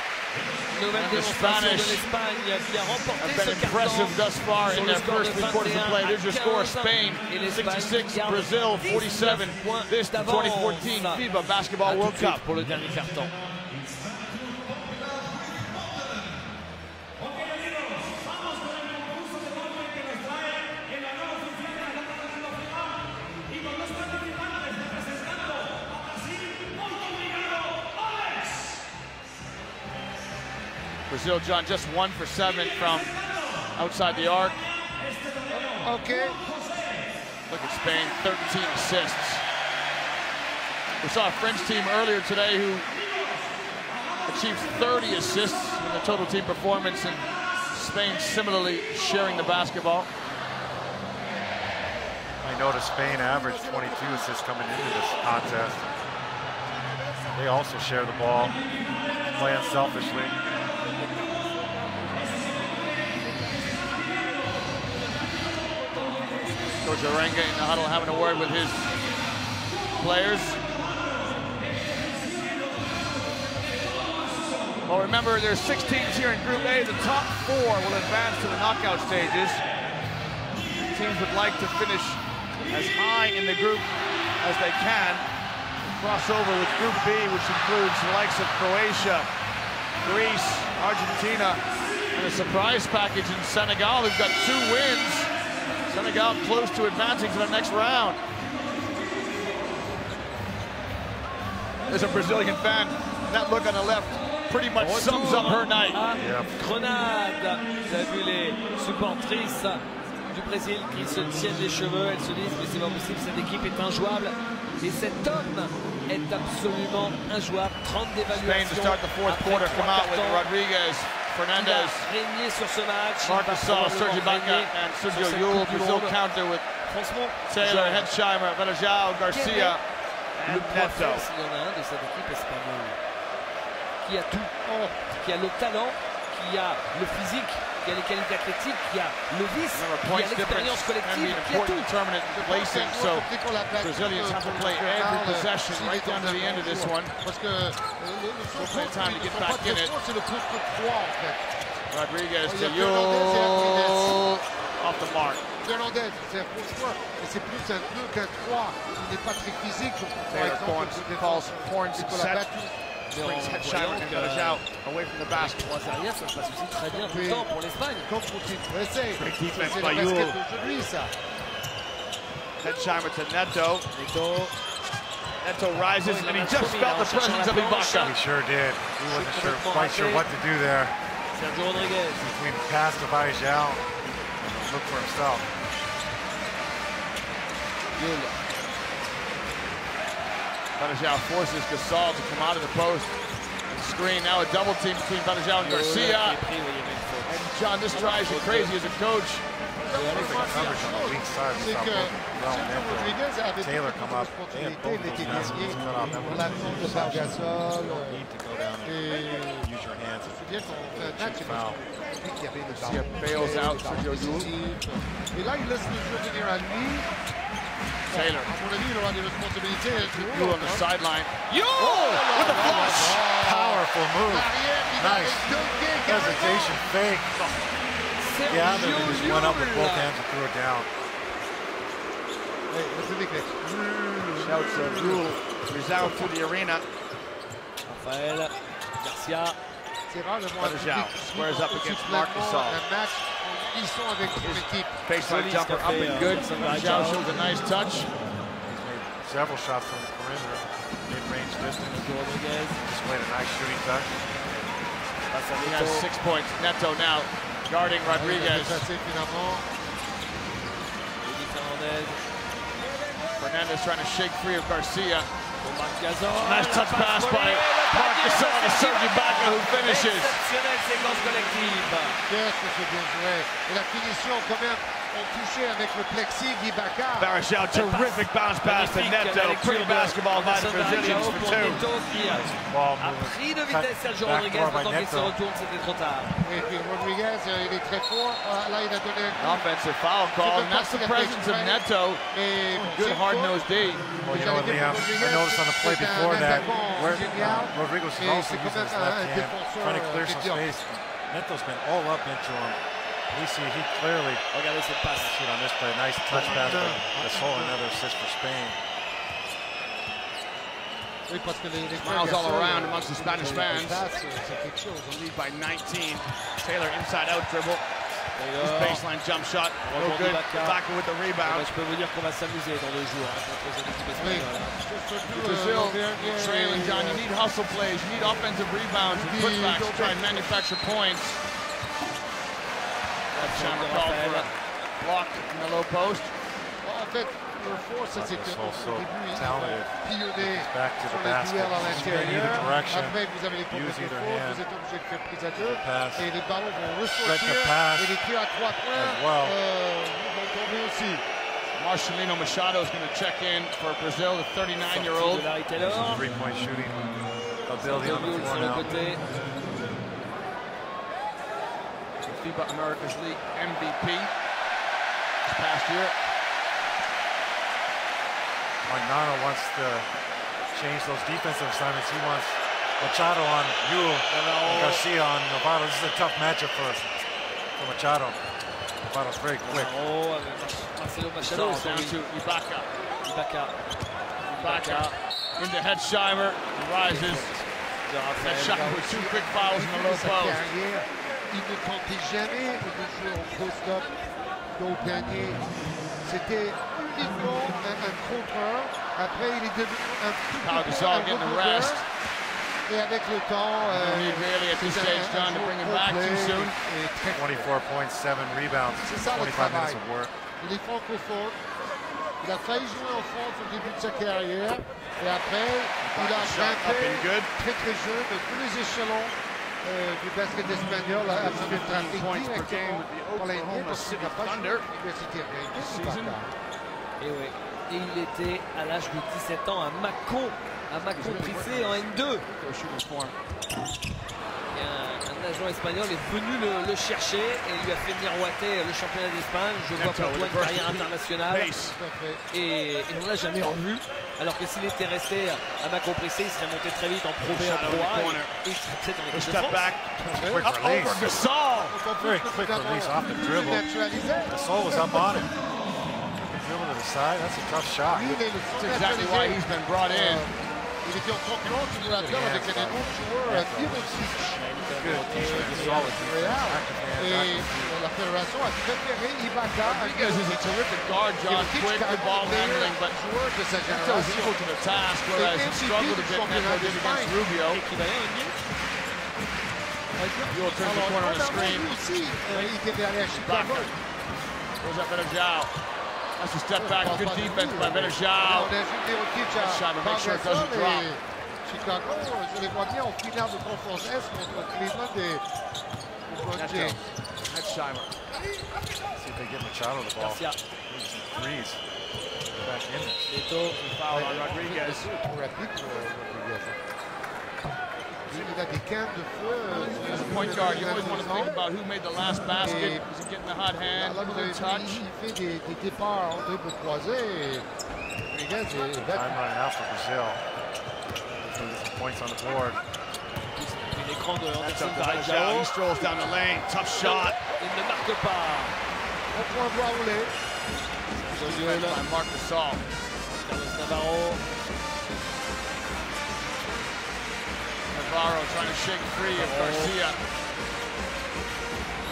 And the Spanish have been impressive thus far in their first 3 quarters of play. There's your score. Spain 66, Brazil 47. This the 2014 FIBA Basketball World Cup. Pour le dernier carton. Brazil, John, just 1 for 7 from outside the arc. Okay. Look at Spain, 13 assists. We saw a French team earlier today who achieved 30 assists in the total team performance, and Spain similarly sharing the basketball. I noticed Spain averaged 22 assists coming into this contest. They also share the ball, play unselfishly. Coach Arenga in the huddle having a word with his players. Well, remember, there's 6 teams here in Group A. The top 4 will advance to the knockout stages. Teams would like to finish as high in the group as they can. Cross over with Group B, which includes the likes of Croatia, Greece, Argentina, and a surprise package in Senegal, who've got 2 wins. Senegal close to advancing to the next round. There's a Brazilian fan. That look on the left pretty much sums up her night. Grenade. Vous avez vu les supportrices du Brésil qui se tiennent les cheveux. Elles se disent mais c'est pas possible, cette équipe est injouable. Et cet homme est absolument injouable. 30 d'évaluation. Spain to start the fourth quarter. Come out with Rodriguez, Fernandez, régné sur ce match. Marcus Saul, Sergi Baca, and Sergio Yul. Brazil counter with Taylor, Hetzheimer, Belajao, Garcia, Le point Neto. fort, s'il y en a un de cette équipe espagnole qui a tout, qui a le talent, qui a le physique, qui a les qualités athlétiques, qui a le vice, qui a l'expérience collective, qui a tout. Determinant placing, so Brazilians have to play every possession right down to the end of this one. Parce que Still time to get back in it. c'est le poste 3 en fait. Rodriguez to Yul, off the mark. Fernandez, c'est un poste 3, mais c'est plus un 2 qu'un 3. Il n'est pas très physique. Taylor calls Horns set. Brings Hetzheimer and Belajao away from the basket. Trois arrières, ça se passe aussi très bien tout le temps pour l'Espagne. Comme pour Team USA. Great defense C'est by le basket Yul. d'aujourd'hui, ça. Hetzheimer to Neto. Neto rises, and he just felt the presence of Ibaka. He sure did. He wasn't quite sure what to do there. Sergio Rodriguez. Between the pass to Belajao, look for himself. Yul. Belajao forces Gasol to come out of the post. Screen, now a double team between Belajao and Garcia. And John, this drives you crazy as a coach. Coverage on the weak side. C'est que Sergio Rodriguez avait Taylor beaucoup come de up. responsabilités l'été dernier pour l'absence de Bargasol. Need to go down and use your hands. C'est bien qu'on fait un match et qu'il y avait le Garcia bails out Sergio Yul. Et là, il laisse le jeu venir à lui. Taylor. À mon avis, il aura des responsabilités. Yul on the sideline. Yul with the flush. Powerful move. Nice. Hesitation fake. Yeah, then he just went up with both hands and threw it down. Shouts of Yul resound through the arena. Rafael Garcia. C'est rare de voir Belajao squares up against Marc Gasol. un match où ils sont avec son équipe. Baseline jumper up and good. Belajao shows a nice touch. He's made several shots from the perimeter, mid-range distance. Rodriguez. Just made a nice shooting touch. He has 6 points. Neto now guarding Rodriguez. Fernandez trying to shake free of Garcia. Nice touch pass by Marc Gasol to Sergi Baca, who finishes. Exceptionnelle séquence collective. Qu'est-ce que c'est bien joué. Et la finition quand même, on touchait avec le plexi Ibaka. Belajao, terrific bounce pass to Neto. Pretty basketball by the Brazilians for 2. Ball A movement. pris de vitesse Sergio Rodriguez, quand il se retourne, c'était trop tard. Et puis Rodriguez, il est très fort. Là, il a donné un coup. Offensive foul call, and that's the presence of Neto. Good hard-nosed D. Well, you know what, Liam? I noticed on the play before that, where Rodriguez is also using his left hand, trying to clear some space. Neto's been all up into him. We see he clearly, Regardez cette passe. see it on this play, nice touch pass by Gasol, another assist for Spain. Oui, parce que les Smiles all around amongst the Spanish fans. C'est quelque chose. Lead by 19. Taylor inside out dribble. His baseline jump shot, no good. Baca with the rebound. Je peux vous dire qu'on va s'amuser dans le jour contre cette équipe espagnole. Brazil trailing, John. You need hustle plays. You need offensive rebounds and putbacks to try and manufacture points. Hetzheimer called for a block in the low post. En fait, le force, c'était au début, pionnier Back to sur the les basket. duels à Spin either l'intérieur. direction. Après, vous avez les Use contre either fautes, hand. vous êtes obligé de faire prise à deux. Pass. Et les ballons vont Stretch the ressortir. pass. Et les tirs à 3 points As well. vont tomber aussi. Marcelino Machado is going to check in for Brazil, the 39-year-old. Taylor. Three-point shooting. ability on the floor sur le now. côté. FIBA America's League MVP this past year. Magnano wants to change those defensive assignments. He wants Machado on Yule and Garcia on Novato. This is a tough matchup for Machado. Novato's very quick. Oh, avec Marcelo Machado. Down to Ibaka. Ibaka. Into Hetzheimer. He rises. Hetzheimer with 2 quick fouls in the low post. Il ne tentait jamais de jouer en post-up au panier. C'était uniquement un contre-un. Après, il est devenu un petit peu getting the rest. Et avec le temps, really at this stage trying to bring him back too soon. 24.7 rebounds, 25 minutes of work. Il est francophone. Il a failli jouer en France au début de sa carrière. Et après, il a grimpé très très jeune de tous les échelons du basket espagnol a fait le trafic directement pour l'Indien parce qu'il n'a pas joué à l'université américaine. Et oui, et il était à l'âge de 17 ans à Mâcon Prissé en N2. Et un agent espagnol est venu le chercher et lui a fait miroiter le championnat d'Espagne. Je vois pour toi une carrière internationale. Et on ne l'a jamais revu. Alors que s'il était resté à Mâcon Prissé, il serait monté très vite en Pro B, en Pro A. Et il serait peut-être en équipe de France. Quick release. Very quick release off the dribble. Gasol was up on it. Dribble to the side. That's a tough shot. That's exactly why he's been brought in. Il était en concurrence du Raptor avec les autres joueurs et la fédération a préféré Ibaka. Rodriguez is a terrific guard, John. Quick, good ball handling, but Neto's equal to the task, whereas he struggled a bit Neto did against Rubio. Yule turns the corner on the screen. Ibaka. Goes up Benajao. That's a step back, good defense by Benajao. Hetzheimer, make sure it doesn't drop. Chicago, je les vois bien en finale de conférence Est contre Cleveland et LeBron James. Hetzheimer. See if they get Machado the ball. Garcia. Threes. Back in there. Neto. Foul on Rodriguez. Il a des cannes de feu. As a point guard, you always want to think about who made the last basket. Is he getting the hot hand? Là, vous avez Touch. il fait des départs en dribble croisé. Rodriguez est Time running out for Brazil. Some points on the board. L'écran de That's Anderson up to Varejao. Benajao. He strolls down the lane. Tough shot. Il ne marque pas. au point bois roulé. Defense by Marc Gasol. Carlos Navarro. Navarro trying to shake free of Garcia.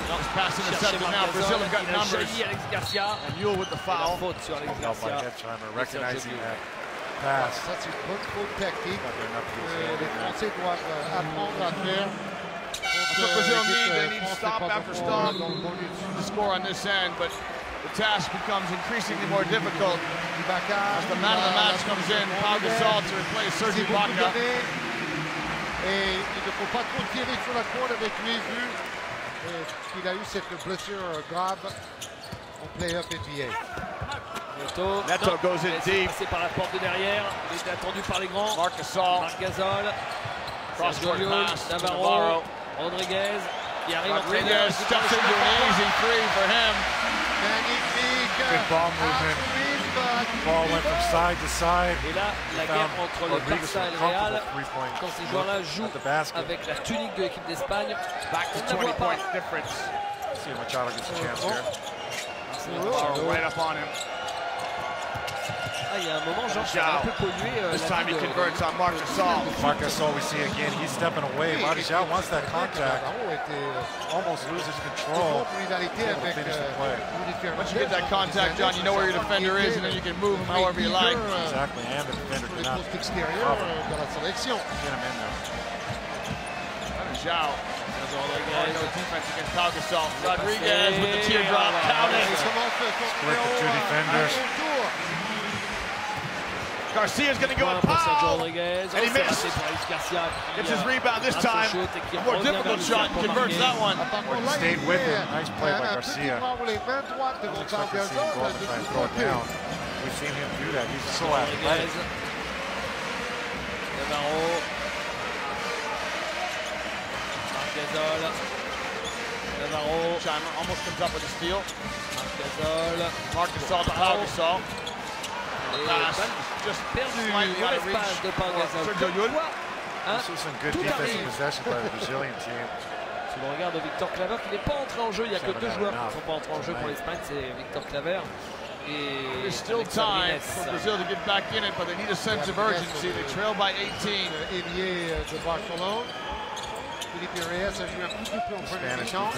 He's passing the center now. Brazil have got numbers. Alex Garcia. And Yule with the foul. Faute sur Alex Help by Garcia. Hetzheimer recognizing that pass. Ça, c'est une bonne faute tactique. Les Yeah. Français doivent apprendre à faire. That's what Brazil need. They need stop after stop to score on this end, but the task becomes increasingly more difficult as the man of the match comes in, Pau Gasol, to replace Serge Ibaka. Et il ne faut pas trop tirer sur la corde avec les vues. Il a eu cette blessure grave en play-off NBA. Neto goes in deep. Passé par la porte de derrière. Il était attendu par les grands. Marc Gasol. Marc Gasol. Cross-court pass to Navarro. Rodriguez. Qui arrive en Rodriguez steps into an easy three for him. Magnifique. Good ball movement. Ball went from side to side. Et là, la guerre entre le Barça et le Real, quand ces joueurs-là jouent avec la tunique de l'équipe d'Espagne, Back to on ne la voit pas. 20-point difference. See if Machado gets a chance here. Navarro right up on him. Ah, il y a un moment, Jean, ça a un peu pollué This la time he vie de... converts on Marc Gasol. Marc Gasol, we see again, he's stepping away. Varejao wants that contact. Almost loses control. Once you get that contact, John, you know where your defender is, and then you can move him however you like. Exactly, and the defender cannot get him in there. Zhao. No defense against Pau Gasol. Rodriguez with the teardrop, counting. Split the two defenders. Garcia's going to go and Pau. And he missed. Gets his rebound this time. A more difficult shot and converts that one. He stayed with him. Nice play by Garcia. Don't expect to see him go up and try and throw it down. We've seen him do that. He's so athletic. Navarro. Gasol. Navarro. Scheimer almost comes up with a steal. Gasol. Marc Gasol to Pau Gasol. Pass just Perdu. slightly out of Mauvaise passe de reach. Pau Gasol. Sergio Llull. Hein? This was some good Tout defensive arrive. possession by the Brazilian team. Si l'on regarde Victor Claver qui n'est pas entré en jeu, il n'y a que deux joueurs qui ne sont pas entrés en jeu pour l'Espagne, c'est Victor Claver et There's still time for Brazil to get back in it, but they need a sense of urgency. They trail by 18. Ailier de Barcelone. Philippe Reyes a joué un petit peu en première mi-temps.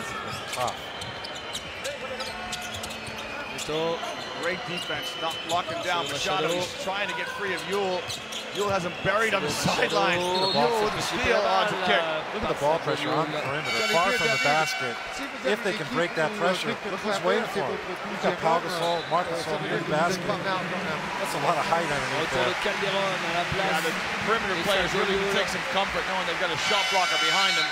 Great defense, not locking down Machado. He's trying to get free of Llull. Llull has him buried on the sideline. Llull with the steal on the kick. Look at the ball pressure on the perimeter, far from the basket. If they can break that pressure, look who's waiting for him. You've got Pau Gasol, Marc Gasol near the basket. That's a lot of height underneath Retour de there. Calderon à la Yeah, the place. perimeter players really can take some comfort knowing they've got a shot blocker behind them.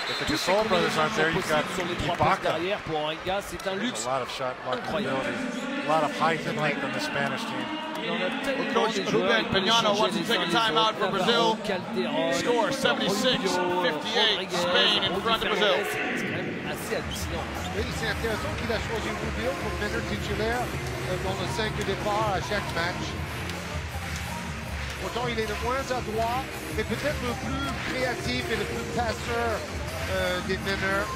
If the Gasol brothers aren't there, you've got Sur les trois postes Ibaka. derrière pour Orenga, c'est un luxe. A lot of shot blocking ability, a lot of height and length on the Spanish team. Il y en a tellement Coach des joueurs, Ruben ils peuvent Pignano changer wants to les take uns a les timeout autres. for Navarro, Brazil. Calderon, Score 76-58, Spain in front of Brazil. C'est quand même assez hallucinant. Oui, c'est intéressant qu'il a choisi Rubio comme meneur titulaire dans le 5 de départ à chaque match. Autant il est le moins adroit, mais peut-être le plus créatif et le plus passeur des meneurs.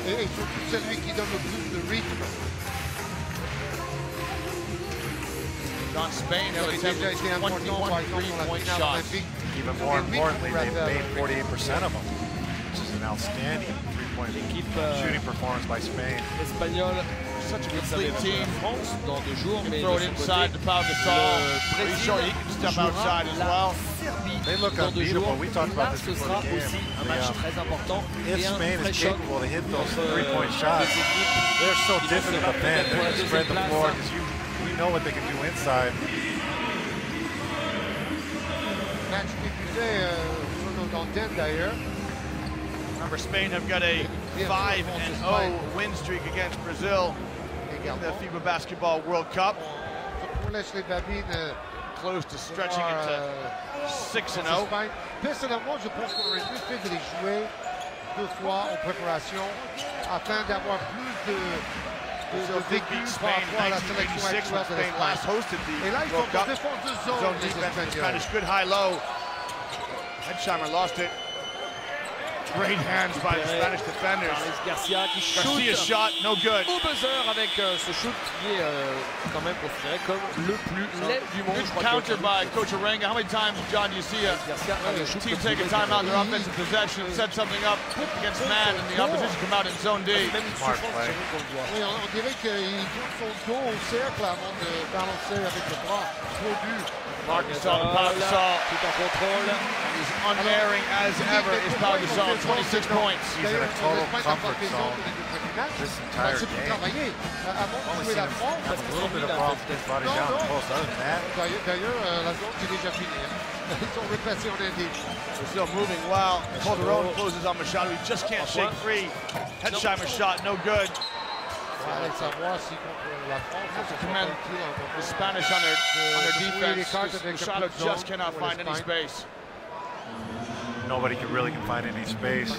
Et surtout celui qui donne le plus de rythme. On Spain have attempted 21 three-point shots. Even more importantly, they've made 48% of them, which is an outstanding three-point shooting performance by Spain. Espagnol, Such a ça va complete team. France dans 2 jours, mais Throw de it son inside côté, to Pau Gasol. le He's showing he can step jouera outside as la well. Serbie They look dans 2 jours. unbeatable. We talked Et about là, this ce before sera the game. aussi un match très important If et un Spain vrai is choc capable to hit those entre three-point deux shots, équipes. they're so Qui different sera to defend. peut-être pour la They can spread the deuxième floor place. because we know what they can do inside. Match débuté sur nos antennes d'ailleurs. Remember, Spain have got a 5-0 win streak against Brazil in the FIBA Basketball World Cup. On laisse les babines Close to stretching it to 6-0. Personnellement, je pense qu'on aurait mieux fait de les jouer 2 fois en préparation afin d'avoir plus de vécu Beat par Spain rapport à la sélection 1986 when actuelle de Spain last l'Espagne. hosted Et là, the ils sont World en Cup. défense de Zone zone, les defense was Espagnols. Spanish, good high-low. Hedsheimer lost it. Great hands by the Spanish defenders. Carles Garcia qui Garcia's shoot shot, no good. au buzzer avec ce shoot qui est quand même considéré comme le plus laid du monde. Good Je crois counter by Coach Orenga. How many times, John, do you see a Garcia a le shoot team take a timeout in their offensive possession, set something up against man, and the opposition come out in zone D? même une Smart souffrance play. sur qu'on le voit. Oui, on dirait qu'il tourne son dos au cercle avant de balancer avec le bras. Trop dur. Marc Gasol, Pau Gasol, Tout en contrôle. he's unerring as ever is Pau Gasol, 26 points. He's in a total comfort zone this entire C'est pour game. travailler. Avant de Only jouer seen la him France, have a little bit of problem with his body down close. Other than that, d'ailleurs, la zone c'est déjà fini. Ils sont repassés en indice. Brazil moving well. Calderon closes on Machado. He just can't shake free. Hedsheimer's shot, no good. Allez savoir si contre la France, on se Commend the Spanish on their defense. Machado just cannot find any space. nobody can really find any space.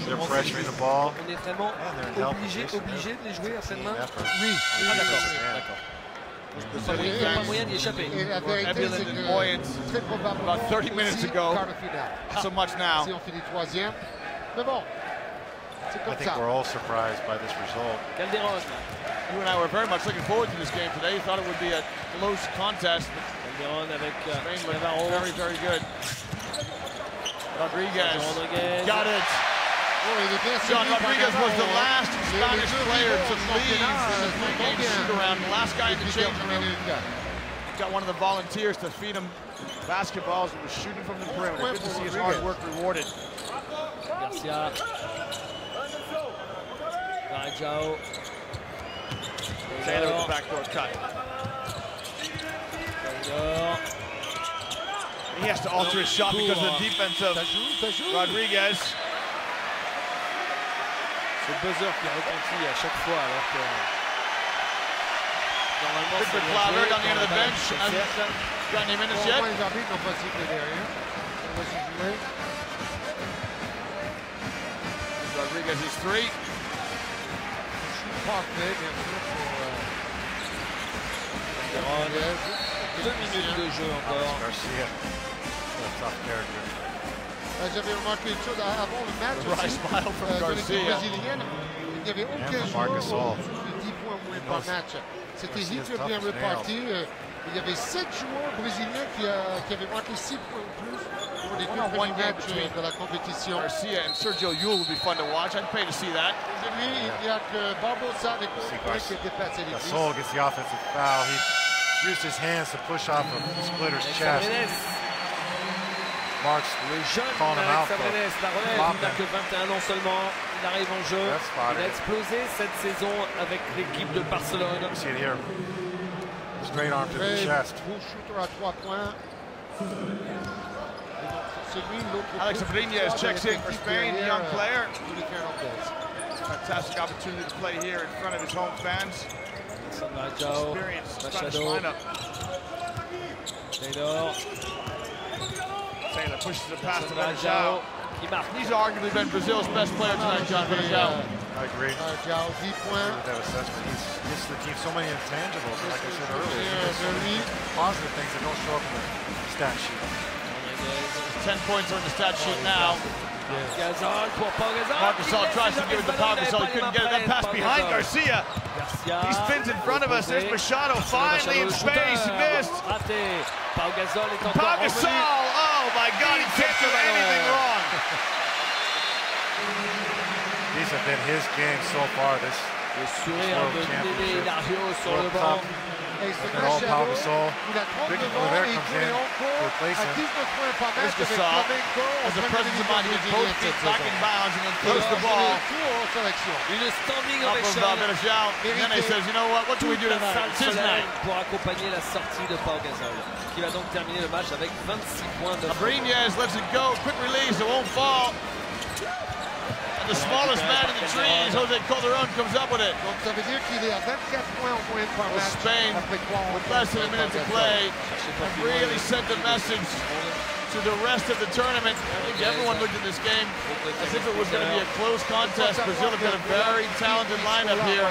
They're pressuring the ball. On est vraiment obligé de les jouer à cette main. Oui. Ah d'accord. Il n'y a pas moyen d'y échapper. Et la vérité, c'est que très probablement, about 30 minutes ago. quart de finale. So much now. Si on finit troisième. Mais bon, c'est I comme think ça. we're all surprised by this result. Calderon. You and I were very much looking forward to this game today. Thought it would be a close contest. Calderon avec Spain looked Navarro. very, very good. Rodriguez got it. John Rodriguez was the last Spanish player to leave in the three-game shoot-around. The last guy in the change room. Got one of the volunteers to feed him basketballs and was shooting from the perimeter. Good to see his hard work rewarded. Garcia. Rajao. Taylor with the backdoor cut. Taylor. He has to alter his shot because of the defense of Rodriguez. C'est le buzzer qui retentit à chaque fois alors que normalement Good for Claver down the end of the bench. Got any minutes yet? Les arbitres n'ont pas sifflé derrière. On va se jouer. gets his three. Parfait, bien sûr, pour 2 minutes de jeu encore. Garcia, a tough character. J'avais remarqué une chose avant le match The right aussi, smile from de l'équipe Garcia. brésilienne, il n'y avait aucun from joueur Marc Gasol. au-dessus de 10 points moins par match. C'était Garcia's hyper bien tough as reparti. Il y avait 7 joueurs brésiliens qui avaient marqué 6 points ou plus pour les 2 One-on-one premiers game matchs between de la compétition. Garcia and Sergio Yul would be fun to watch. I'd pay to see that. Aujourd'hui, il n'y a que Barbosa avec 11 points qui a dépassé les 10. Gasol gets the offensive foul. He used his hands to push off of Splitter's chest. Mark's Le jeune calling him out. Alex Abrines, la relève, il n'a que 21 ans seulement. Il arrive en jeu. Il a explosé cette saison avec l'équipe de Barcelone. You see it here. Straight arm to the chest. Beau shooter à 3 points. Alex Abrines checks in for Spain, the young player. It's Fantastic opportunity to play here in front of his home fans. Experienced Spanish lineup. Taylor pushes it past to Varejao. He's arguably been Brazil's best player tonight, John Varejao. I agree. 10 points. With that assessment, he's gives the team so many intangibles. Like I said earlier, there's so many positive things that don't show up in the stat sheet. 10 points on the stat sheet now. Gasol pour Pau Gasol. Marc Gasol tries to give it to Pau Gasol. He couldn't get it. That pass behind Garcia. He spins in front of us. There's Machado finally in space. He missed. Raté. Pau Gasol est Pau encore Gasol. revenu. Oh my God, he can't do anything wrong. These have been his games so far. Le sourire de Dédé Hilario sur le banc. Et ce Look at all Pau Gasol. il a 39 Ricky ans Oliver et il comes tourne in en to cours replace à him. 19 points par match There's avec Gasol. Flamengo. Has the presence of mind to get both feet back in bounds and then close the ball Une standing off of ovation. Varejao. And then he says, you know what do we do tonight? It's his night. Pour accompagner la sortie de Pau Gasol, qui va donc terminer le match avec 26 points de Abrines lets it go. Quick release. It won't fall. And the smallest man in the trees, Jose Calderon, comes up with it. Donc ça veut dire qu'il est à 24 points en moyenne par Well, match. Spain, après 3 with less than a minute to play, have really sent a message to the rest of the tournament. I think everyone looked at this game as if it was going to be a close contest. Brazil have got a very talented lineup here.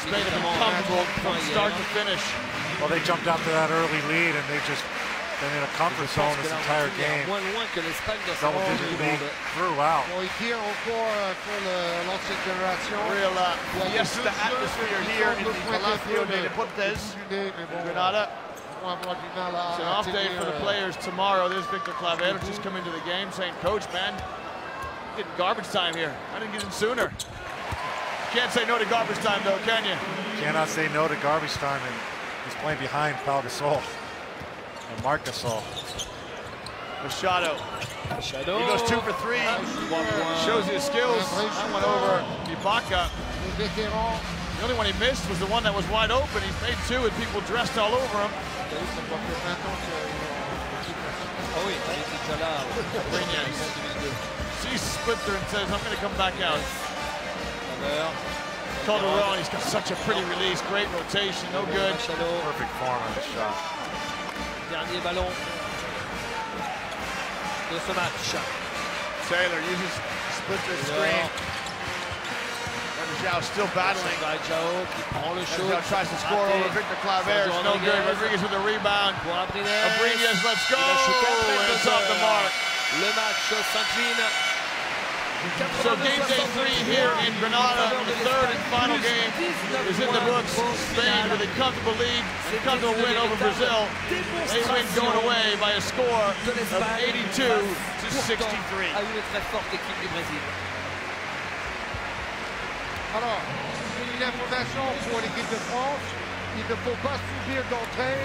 Spain have been comfortable from start to finish. Well, they jumped out to that early lead, and they just been in a comfort zone this entire game. Moins loin que l'Espagne dans sa Double-digit lead throughout. Bon, il tire encore pour l'ancienne génération. Real fiesta atmosphere here in the Palacio de Deportes, Granada. It's an off day for the players tomorrow. There's Victor Claver just come into the game saying, Coach, man, getting garbage time here. I didn't get in sooner. Can't say no to garbage time, though, can you? Cannot say no to garbage time, and he's playing behind Pau Gasol and Marc Gasol. Machado. He goes 2 for 3. Shows his skills. That one over Ibaka. The only one he missed was the one that was wide open. He's made 2 with people dressed all over him. Sees Splitter and says, I'm going to come back out. Calderon, he's got such a pretty release. Great rotation, no good. Perfect form on the shot. Dernier ballon de ce match. Taylor uses Splitter's screen. Varejao still battling. Varejao qui prend le shoot. Varejao tries to score over Victor Claver. It's no good. Rodriguez with a rebound. Abrines, let's go. And it's off the mark. Le match s'incline. So game day 3 here in Granada, the third and final game is in the books. Spain with a comfortable lead, a comfortable win over Brazil. They win going away by a score of 82 to 63. À une très forte équipe du Brésil. Alors, une information pour l'équipe de France. Il ne faut pas subir d'entrée.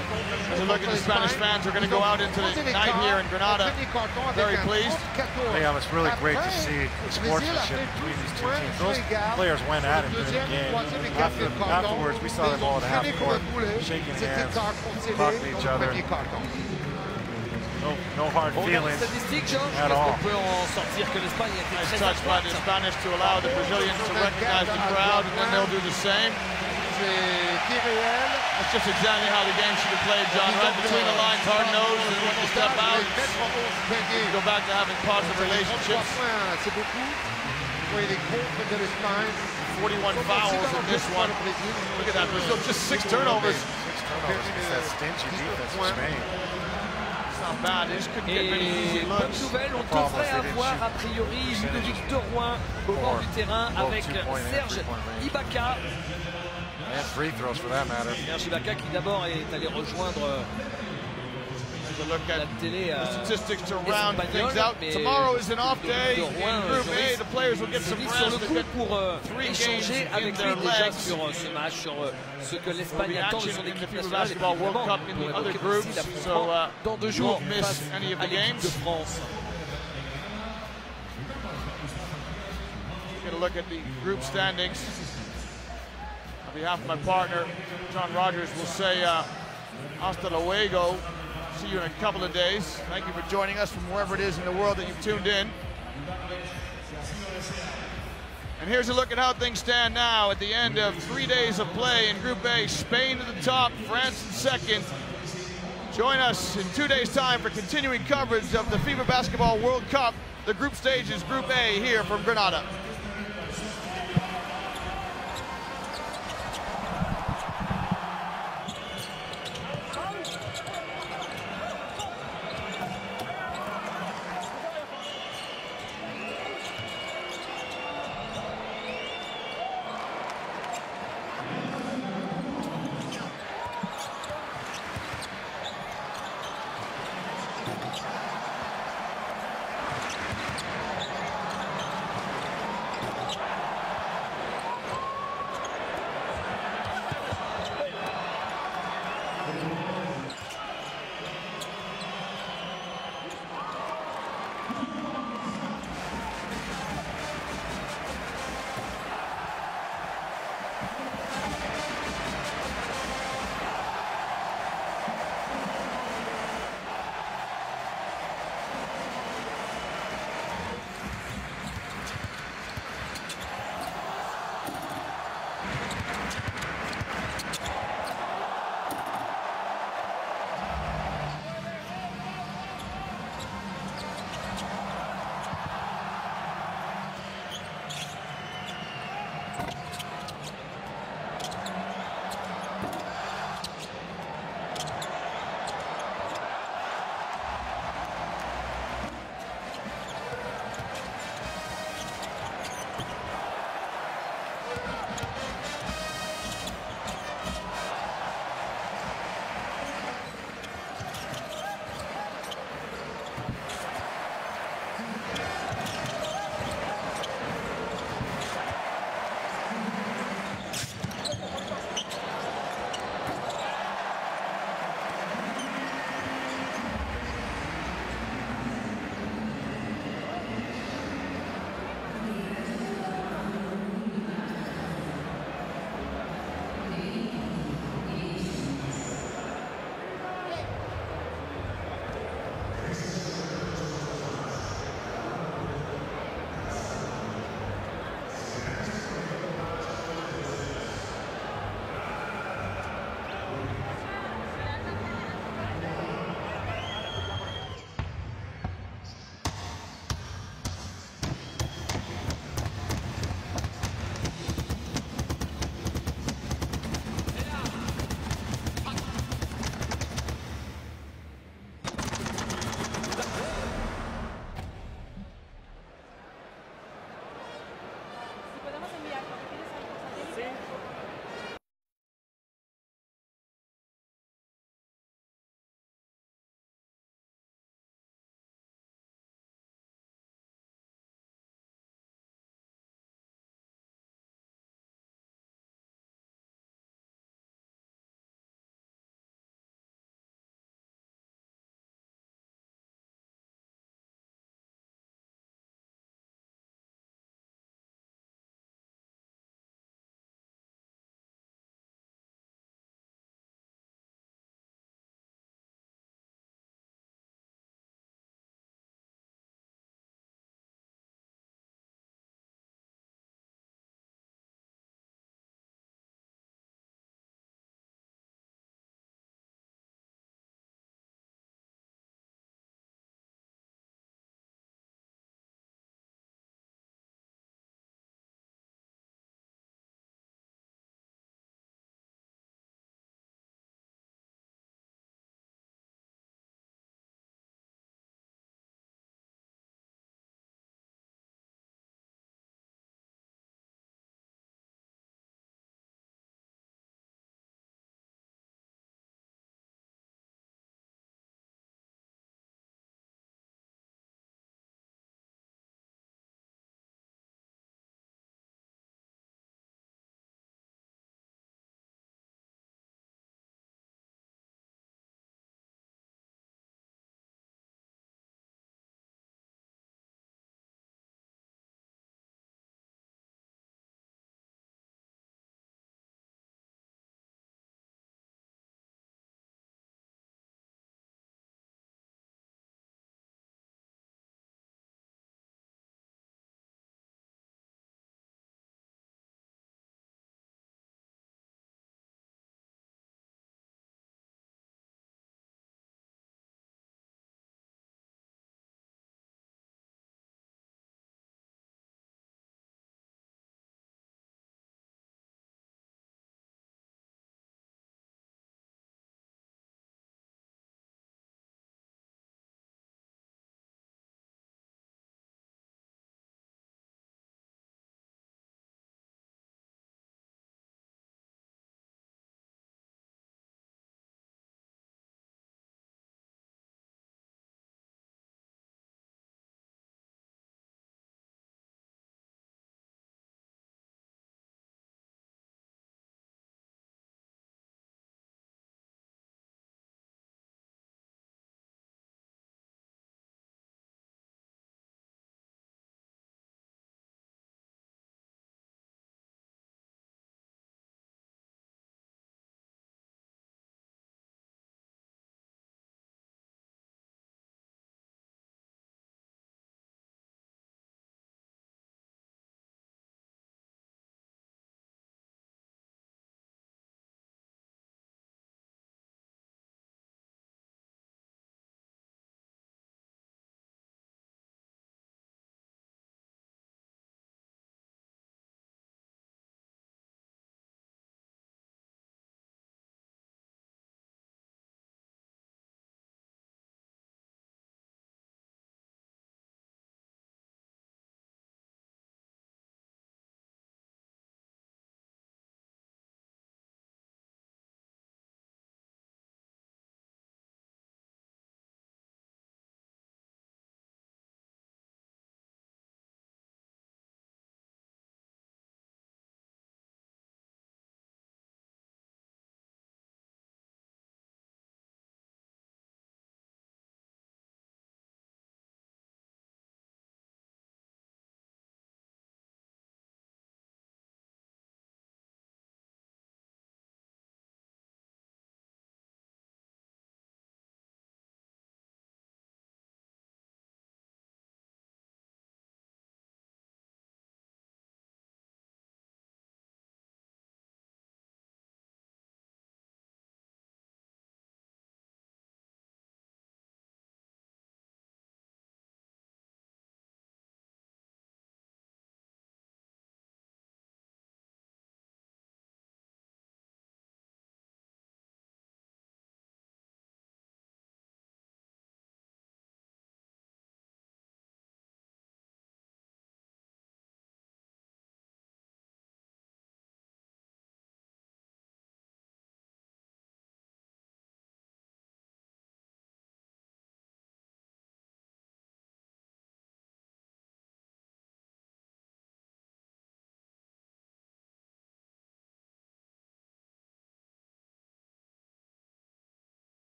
As you look at the Spanish fans, we're going to go out into the night here in Granada. Very pleased. Yeah, it's really great to see the sportsmanship between these two teams. Those players went at it during the game. Afterwards, we saw them all at half court, shaking hands, talking to each other. No hard feelings at all. Nice touch by the Spanish to allow the Brazilians to recognize the crowd, and then they'll do the same. That's just exactly how the game should have played, John. Right between the lines, hard-nosed, and when you step out, you go back to having positive relationships. les contres de l'Espagne. 41 fouls in this one. Look at that, Brazil just 6 turnovers. 6 turnovers against that stingy defense of Spain. It's not bad, they just couldn't get many easy Et bonne looks. nouvelle, on devrait avoir a priori Ludovic Derouin au bord du terrain avec Serge Ibaka. And free throws for that matter. Serge Ibaka qui d'abord est allé rejoindre Look la at télé the statistics to round things espagnole, out. mais Tomorrow is an off day in Derouin, Group A. The players will get some sur le rest. coup They've pour got 3 échanger games in avec lui their déjà legs. sur ce match, sur ce que There'll l'Espagne be attend de action son in the équipe FIBA nationale. Basketball World Évidemment, Cup in pour the other évoquer aussi groups, l'affrontement so dans 2 you jours won't miss face any of à the l'équipe games. de France. Get a look at the group standings. On behalf of my partner, John Rogers, will say hasta luego. See you in a couple of days. Thank you for joining us from wherever it is in the world that you've tuned in. And here's a look at how things stand now at the end of 3 days of play in Group A. Spain at the top, France in second. Join us in 2 days' time for continuing coverage of the FIBA Basketball World Cup. The group stage is Group A here from Granada.